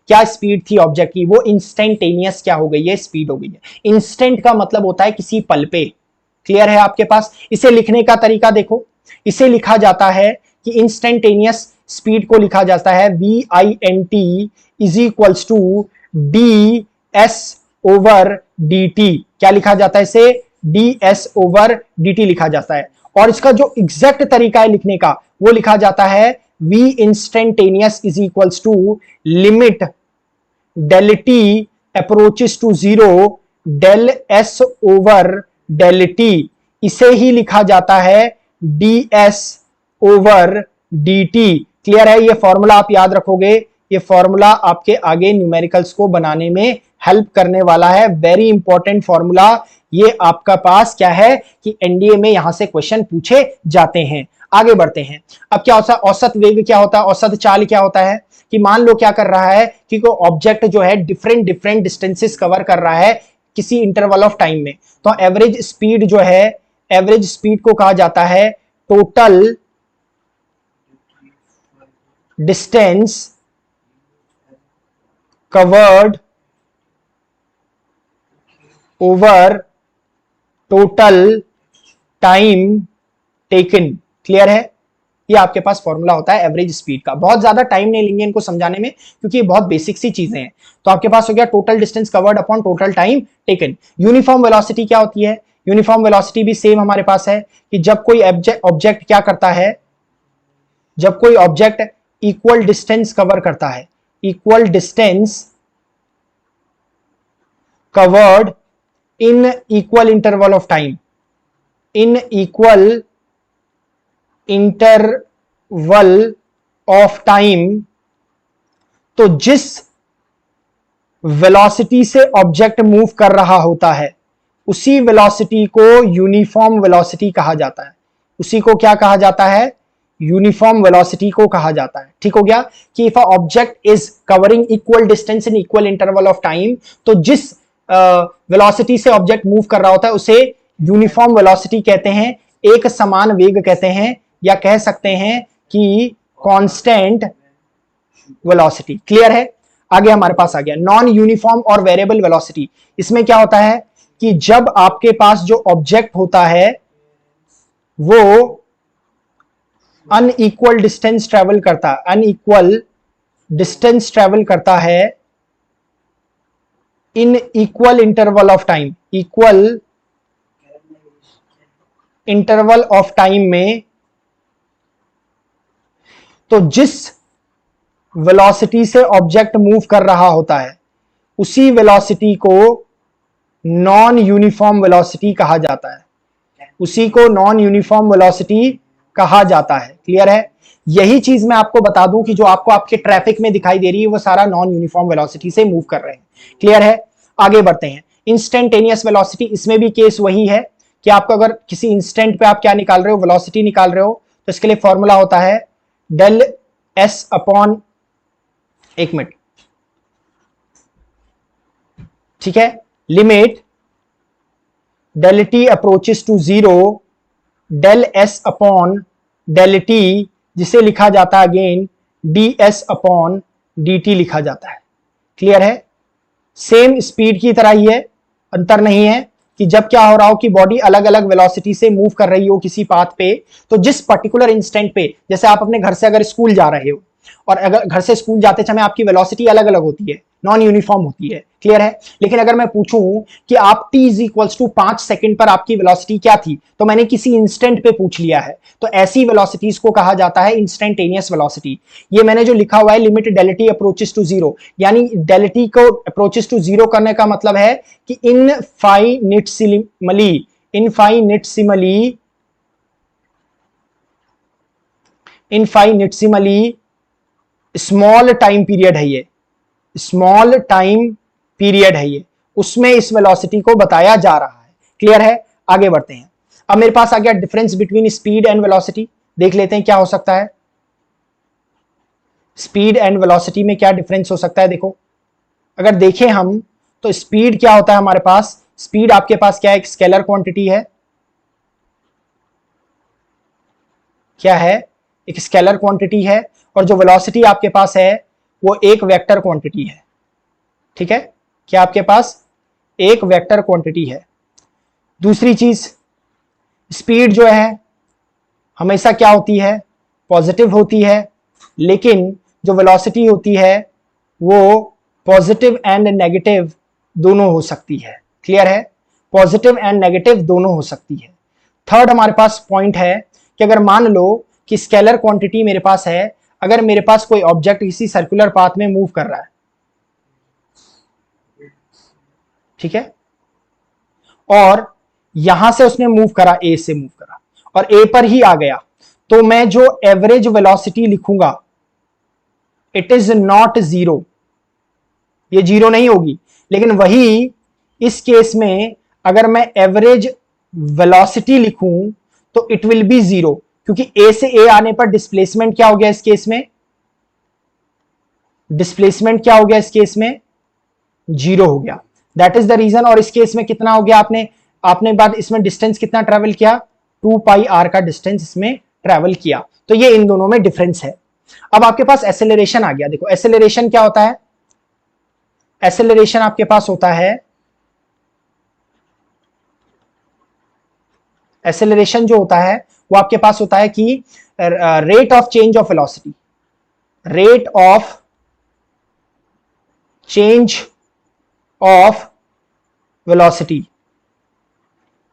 क्या स्पीड थी ऑब्जेक्ट की, वो इंस्टेंटेनियस क्या हो गई है, स्पीड हो गई है। इंस्टेंट का मतलब होता है किसी पल पे। क्लियर है आपके पास? इसे लिखने का तरीका देखो, इसे लिखा जाता है कि इंस्टेंटेनियस स्पीड को लिखा जाता है VINT is equals to DS over DT। क्या लिखा जाता है इसे? DS ओवर DT लिखा जाता है। और इसका जो एग्जैक्ट तरीका है लिखने का, वो लिखा जाता है V instantaneous is equals to limit del t approaches to 0 del S over del t। इसे ही लिखा जाता है DS ओवर dt। क्लियर है? ये फॉर्मूला आप याद रखोगे, ये फॉर्मूला आपके आगे न्यूमेरिकल्स को बनाने में हेल्प करने वाला है। वेरी इंपॉर्टेंट फॉर्मूला ये आपका पास क्या है कि एनडीए में यहां से क्वेश्चन पूछे जाते हैं। आगे बढ़ते हैं। अब क्या होता है? औसत वेग क्या होता है? औसत चाल क्या होता है कि मान लो क्या कर रहा है कि कोई ऑब्जेक्ट जो है डिफरेंट डिफरेंट डिस्टेंसेस कवर कर रहा है किसी इंटरवल ऑफ टाइम में, तो एवरेज स्पीड जो है, एवरेज स्पीड को कहा जाता है total distance covered over total time taken. Clear है? ये आपके पास फॉर्मूला होता है एवरेज स्पीड का। बहुत ज्यादा टाइम नहीं लेंगे इनको समझाने में क्योंकि ये बहुत बेसिक सी चीजें हैं। तो आपके पास हो गया total distance covered upon total time taken. Uniform velocity क्या होती है? यूनिफॉर्म वेलोसिटी भी सेम हमारे पास है कि जब कोई ऑब्जेक्ट क्या करता है, जब कोई ऑब्जेक्ट इक्वल डिस्टेंस कवर करता है, equal distance covered in equal interval of time, in equal interval of time, तो जिस वेलोसिटी से ऑब्जेक्ट मूव कर रहा होता है उसी वेलोसिटी को यूनिफॉर्म वेलोसिटी कहा जाता है। उसी को क्या कहा जाता है? यूनिफॉर्म वेलोसिटी को कहा जाता है। ठीक हो गया कि if a object is covering equal distance in equal interval of time, तो जिस वेलोसिटी से ऑब्जेक्ट मूव कर रहा होता है उसे यूनिफॉर्म वेलोसिटी कहते हैं, एक समान वेग कहते हैं, या कह सकते हैं कि कांस्टेंट वेलोसिटी। क्लियर है? आगे हमारे पास आ गया नॉन यूनिफॉर्म और वेरिएबल वेलोसिटी। इसमें क्या होता है कि जब आपके पास जो ऑब्जेक्ट होता है वो अनइक्वल डिस्टेंस ट्रेवल करता है, अनइक्वल डिस्टेंस ट्रेवल करता है इन equal interval of time, equal interval of time में, तो जिस वेलोसिटी से ऑब्जेक्ट मूव कर रहा होता है उसी वेलोसिटी को नॉन यूनिफॉर्म वेलोसिटी कहा जाता है, उसी को नॉन यूनिफॉर्म वेलोसिटी कहा जाता है। क्लियर है? यही चीज मैं आपको बता दूं कि जो आपको आपके ट्रैफिक में दिखाई दे रही है वो सारा नॉन यूनिफॉर्म वेलोसिटी से मूव कर रहे हैं। क्लियर है? आगे बढ़ते हैं। इंस्टेंटेनियस वेलोसिटी, इसमें भी केस वही है कि आपको अगर किसी इंस्टेंट पे आप क्या निकाल रहे हो, वेलोसिटी निकाल रहे हो, तो इसके लिए फॉर्मूला होता है डेल एस अपॉन, एक मिनट, ठीक है, limit del t approaches to 0 del s upon del t, जिसे लिखा जाता है अगेन ds अपॉन dt लिखा जाता है। क्लियर है? सेम स्पीड की तरह ही है, अंतर नहीं है कि जब क्या हो रहा हो कि बॉडी अलग अलग वेलोसिटी से मूव कर रही हो किसी पाथ पे, तो जिस पर्टिकुलर इंस्टेंट पे, जैसे आप अपने घर से अगर स्कूल जा रहे हो और अगर घर से स्कूल जाते समय आपकी वेलोसिटी अलग अलग होती है, नॉन यूनिफॉर्म होती है। क्लियर है? लेकिन अगर मैं पूछूं कि आप t is equals to 5 second पर आपकी वेलोसिटी क्या थी, तो मैंने किसी इंस्टेंट पे पूछ लिया है, तो ऐसी वेलोसिटीज को कहा जाता है इंस्टेंटेनियस वेलोसिटी। ये मैंने जो लिखा हुआ है limit del t approaches to 0, यानी डेल टी को अप्रोचेस टू 0 करने का मतलब है कि इनफाइनिटसिमली स्मॉल टाइम पीरियड है, ये स्मॉल टाइम पीरियड है ये, उसमें इस वेलोसिटी को बताया जा रहा है। क्लियर है? आगे बढ़ते हैं। अब मेरे पास आ गया difference between speed and velocity. देख लेते हैं क्या हो सकता है। स्पीड एंड वेलोसिटी में क्या डिफरेंस हो सकता है? देखो, अगर देखें हम तो स्पीड क्या होता है हमारे पास? स्पीड आपके पास क्या है? एक स्केलर क्वांटिटी है। क्या है? एक स्केलर क्वांटिटी है, और जो वेलोसिटी आपके पास है वो एक वेक्टर क्वांटिटी है। ठीक है, क्या आपके पास एक वेक्टर क्वांटिटी है। दूसरी चीज, स्पीड जो है हमेशा क्या होती है, पॉजिटिव होती है, लेकिन जो वेलोसिटी होती है वो पॉजिटिव एंड नेगेटिव दोनों हो सकती है। क्लियर है, पॉजिटिव एंड नेगेटिव दोनों हो सकती है। थर्ड हमारे पास पॉइंट है कि अगर मान लो कि स्केलर क्वांटिटी मेरे पास है, अगर मेरे पास कोई ऑब्जेक्ट किसी सर्कुलर पाथ में मूव कर रहा है, ठीक है, और यहां से उसने मूव करा, ए से मूव करा और ए पर ही आ गया, तो मैं जो एवरेज वेलोसिटी लिखूंगा इट इज नॉट जीरो, ये जीरो नहीं होगी। लेकिन वही इस केस में अगर मैं एवरेज वेलोसिटी लिखूं तो इट विल बी जीरो, क्योंकि ए से ए आने पर डिस्प्लेसमेंट क्या हो गया इस केस में, डिस्प्लेसमेंट क्या हो गया इस केस में, जीरो हो गया। That is the reason. और इस केस में कितना हो गया, आपने बात इसमें डिस्टेंस कितना ट्रेवल किया, 2 पाई आर का डिस्टेंस इसमें ट्रेवल किया। तो ये इन दोनों में डिफरेंस है। अब आपके पास एसेलरेशन आ गया। देखो एसेलरेशन क्या होता है, एसेलरेशन आपके पास होता है, एसेलरेशन जो होता है वो आपके पास होता है कि rate of change of velocity, rate of change of velocity,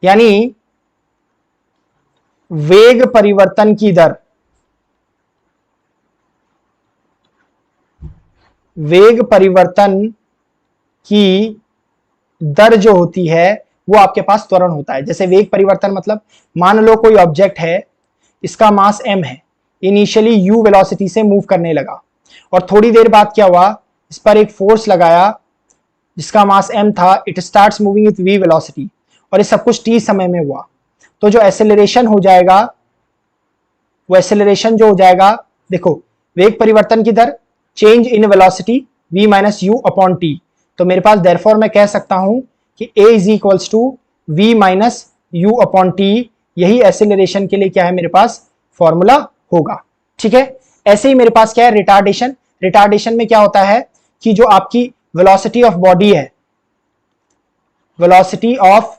यानी वेग परिवर्तन की दर, वेग परिवर्तन की दर जो होती है वो आपके पास त्वरण होता है। जैसे वेग परिवर्तन मतलब मान लो कोई ऑब्जेक्ट है, इसका मास m है, इनिशियली u वेलोसिटी से मूव करने लगा और थोड़ी देर बाद क्या हुआ, इस पर एक फोर्स लगाया जिसका मास m था, it starts moving with v velocity और ये सब कुछ t समय में हुआ। तो जो एसेलरेशन हो जाएगा, वो एसेलरेशन जो हो जाएगा, देखो वेग परिवर्तन की दर, change in velocity v minus you upon T. तो मेरे पास देयरफॉर मैं कह सकता हूं कि a is equals to v minus you upon t, यही एसेलरेशन के लिए क्या है मेरे पास फॉर्मूला होगा। ठीक है, ऐसे ही मेरे पास क्या है रिटार्डेशन। रिटार्डेशन में क्या होता है कि जो आपकी वेलोसिटी ऑफ बॉडी है, वेलोसिटी ऑफ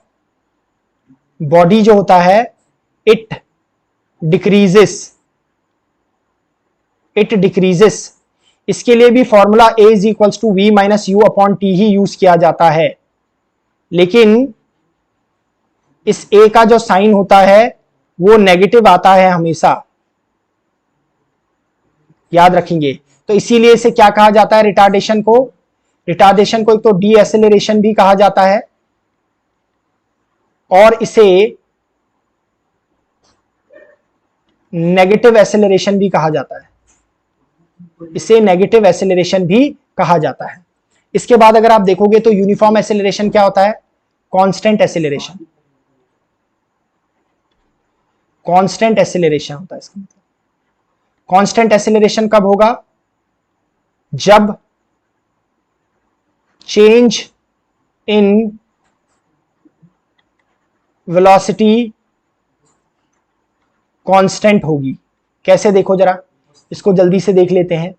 बॉडी जो होता है इट डिक्रीजेस, इट डिक्रीजेस। इसके लिए भी formula a is equals to v minus you upon t ही यूज किया जाता है, लेकिन इस a का जो साइन होता है वो नेगेटिव आता है हमेशा, याद रखेंगे। तो इसीलिए इसे क्या कहा जाता है रिटार्डेशन को, रिटार्डेशन को एक तो डी एसेलरेशन भी कहा जाता है और इसे नेगेटिव एसेलरेशन भी कहा जाता है, इसे नेगेटिव एसेलरेशन भी कहा जाता है। इसके बाद अगर आप देखोगे तो यूनिफॉर्म एसेलरेशन क्या होता है, कांस्टेंट एसेलरेशन, कांस्टेंट एसेलरेशन होता है इसका मतलब। कांस्टेंट एसेलरेशन कब होगा, जब चेंज इन वेलोसिटी कांस्टेंट होगी। कैसे, देखो जरा इसको जल्दी से देख लेते हैं,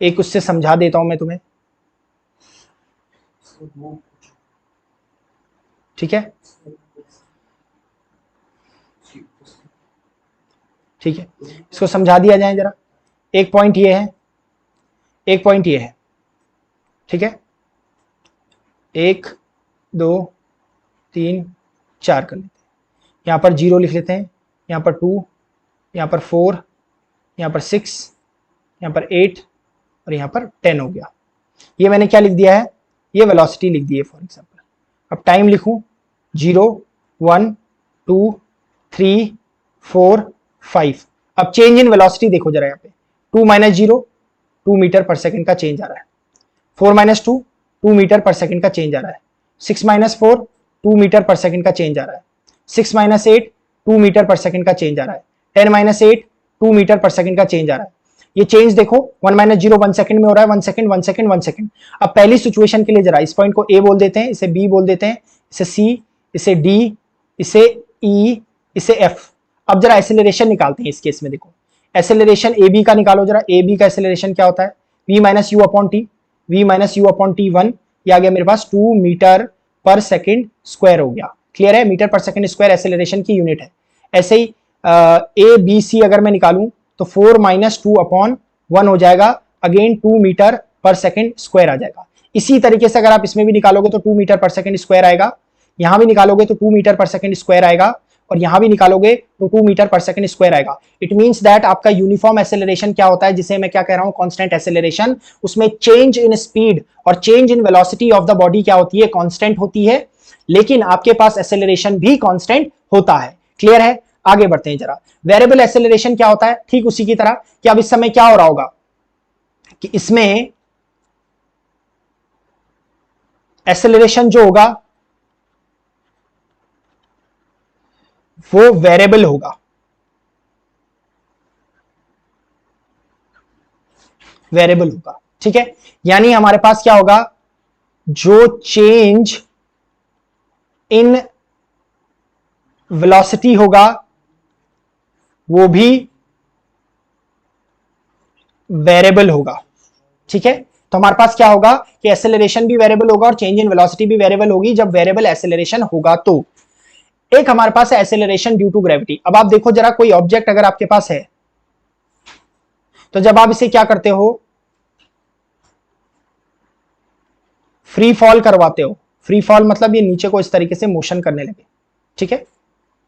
एक उससे समझा देता हूं मैं तुम्हें। ठीक है, ठीक है, इसको समझा दिया जाए जरा। एक पॉइंट ये है, एक पॉइंट ये है, ठीक है, 1 2 3 4 कर लेते हैं। यहां पर 0 लिख लेते हैं, यहां पर 2, यहां पर 4, यहां पर 6, यहां पर 8 और यहां पर 10 हो गया। ये मैंने क्या लिख दिया है, ये वेलोसिटी लिख दी है फॉर एग्जांपल। अब टाइम लिखूं 0 1 2 3 4 5। अब चेंज इन वेलोसिटी देखो जरा, यहाँ पे 2 माइनस 0 2 मीटर पर सेकंड का चेंज आ रहा है, 4 माइनस 2 2 मीटर पर सेकंड का चेंज आ रहा है, 6 माइनस 4 2 मीटर पर सेकंड का चेंज आ रहा है, 6 माइनस 8 2 मीटर पर सेकंड का चेंज आ रहा है, 10 माइनस 8 2 मीटर पर सेकंड का चेंज आ रहा है। ये चेंज देखो 1 माइनस 0 1 सेकंड में हो रहा है, 1 सेकंड 1 सेकंड 1 सेकंड। अब पहली सिचुएशन के लिए जरा इस पॉइंट को ए बोल देते हैं, इसे बी बोल देते हैं, इसे सी, इसे डी, इसे ई, इसे एफ। अब जरा एसेलरेशन निकालते हैं इस केस में। देखो एसेलरेशन ए बी का निकालो जरा, ए बी का एसेलरेशन क्या होता है, v minus you upon T, v minus you upon T 1, ये आ गया मेरे पास 2 मीटर पर सेकेंड स्क्वायर हो गया। क्लियर है, मीटर पर सेकेंड स्क्वायर एसेलरेशन की यूनिट है। ऐसे ही ए बी सी अगर मैं निकालूं तो 4 माइनस 2 अपॉन 1 हो जाएगा, अगेन 2 मीटर पर सेकेंड स्क्वायर आ जाएगा। इसी तरीके से अगर आप इसमें भी निकालोगे तो 2 मीटर पर सेकेंड स्क्वायर आएगा, यहां भी निकालोगे तो 2 मीटर पर सेकेंड स्क्वायर आएगा, और यहां भी निकालोगे तो 2 मीटर पर सेकेंड स्क्वायर आएगा। इट मींस दैट आपका यूनिफॉर्म एसेलरेशन क्या होता है, जिसे मैं क्या कह रहा हूं, कांस्टेंट एसेलरेशन। उसमें चेंज इन स्पीड और change in velocity of the body क्या होती है, कांस्टेंट होती है, लेकिन आपके पास एसेलरेशन भी कांस्टेंट होता है। क्लियर है, आगे बढ़ते हैं जरा। वेरिएबल एसेलरेशन क्या होता है, ठीक उसी की तरह कि अब इस समय क्या हो रहा होगा कि इसमें एसेलरेशन जो होगा वो वेरिएबल होगा, वेरिएबल होगा, ठीक है। यानी हमारे पास क्या होगा, जो चेंज इन वेलोसिटी होगा वो भी वेरिएबल होगा, ठीक है। तो हमारे पास क्या होगा कि एसेलरेशन भी वेरिएबल होगा और चेंज इन वेलोसिटी भी वेरिएबल होगी जब वेरिएबल एसेलरेशन होगा। तो एक हमारे पास है एसेलरेशन ड्यू टू ग्रेविटी। अब आप देखो जरा, कोई ऑब्जेक्ट अगर आपके पास है तो जब आप इसे क्या करते हो, फ्री फॉल करवाते हो, फ्री फॉल मतलब ये नीचे को इस तरीके से मोशन करने लगे, ठीक है,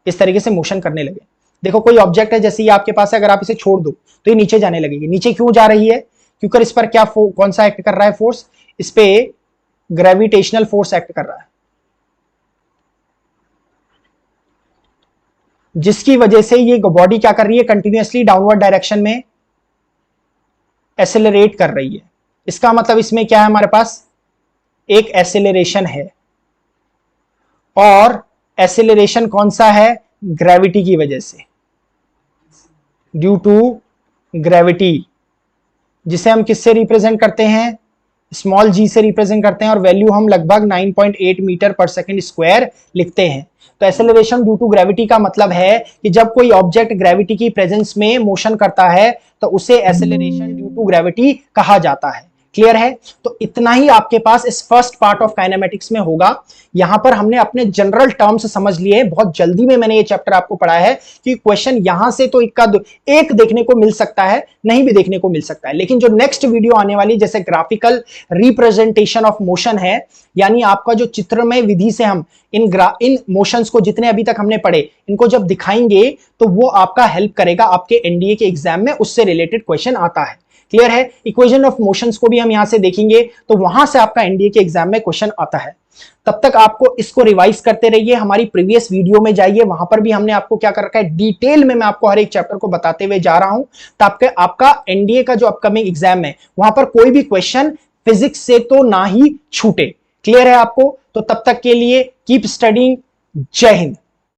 इस तरीके से मोशन करने लगे। देखो कोई ऑब्जेक्ट है, जैसे ये आपके पास है, अगर आप इसे छोड़ दो तो ये नीचे जाने लगेगी। नीचे क्यों जा रही है, क्योंकि इस पर क्या कौन सा एक्ट कर रहा है फोर्स, इस पे ग्रेविटेशनल फोर्स एक्ट कर रहा है, जिसकी वजह से ये बॉडी क्या कर रही है, कंटिन्यूअसली डाउनवर्ड डायरेक्शन में एसेलरेट कर रही है। इसका मतलब इसमें क्या है, हमारे पास एक एसेलरेशन है, और एसेलरेशन कौन सा है, ग्रेविटी की वजह से, ड्यू टू ग्रेविटी, जिसे हम किससे रिप्रेजेंट करते हैं, स्मॉल जी से रिप्रेजेंट करते हैं, और वैल्यू हम लगभग 9.8 मीटर पर सेकेंड स्क्वायर लिखते हैं। तो एसेलरेशन ड्यू टू ग्रेविटी का मतलब है कि जब कोई ऑब्जेक्ट ग्रेविटी की प्रेजेंस में मोशन करता है तो उसे एसेलरेशन ड्यू टू ग्रेविटी कहा जाता है। क्लियर है, तो इतना ही आपके पास इस फर्स्ट पार्ट ऑफ काइनेमेटिक्स में होगा। यहां पर हमने अपने जनरल टर्म्स समझ लिए, बहुत जल्दी में मैंने ये चैप्टर आपको पढ़ाया है कि क्वेश्चन यहां से तो एक देखने को मिल सकता है, नहीं भी देखने को मिल सकता है, लेकिन जो नेक्स्ट वीडियो आने वाली जैसे ग्राफिकल रिप्रेजेंटेशन ऑफ मोशन है, यानी आपका जो चित्रमय विधि से हम इन मोशंस को जितने अभी तक हमने पढ़े इनको जब दिखाएंगे तो वो आपका हेल्प करेगा आपके एनडीए के एग्जाम में, उससे रिलेटेड क्वेश्चन आता है। क्लियर है, इक्वेशन ऑफ मोशंस को भी हम यहां से देखेंगे तो वहां से आपका एनडीए के एग्जाम में क्वेश्चन आता है। तब तक आपको इसको रिवाइज करते रहिए, हमारी प्रीवियस वीडियो में जाइए, वहां पर भी हमने आपको क्या कर रखा है, डिटेल में मैं आपको हर एक चैप्टर को बताते हुए जा रहा हूं, ताकि आपका एनडीए का जो अपकमिंग एग्जाम है वहां पर कोई भी क्वेश्चन फिजिक्स से तो ना ही छूटे। क्लियर है आपको, तो तब तक के लिए कीप स्टडीइंग। जय हिंद।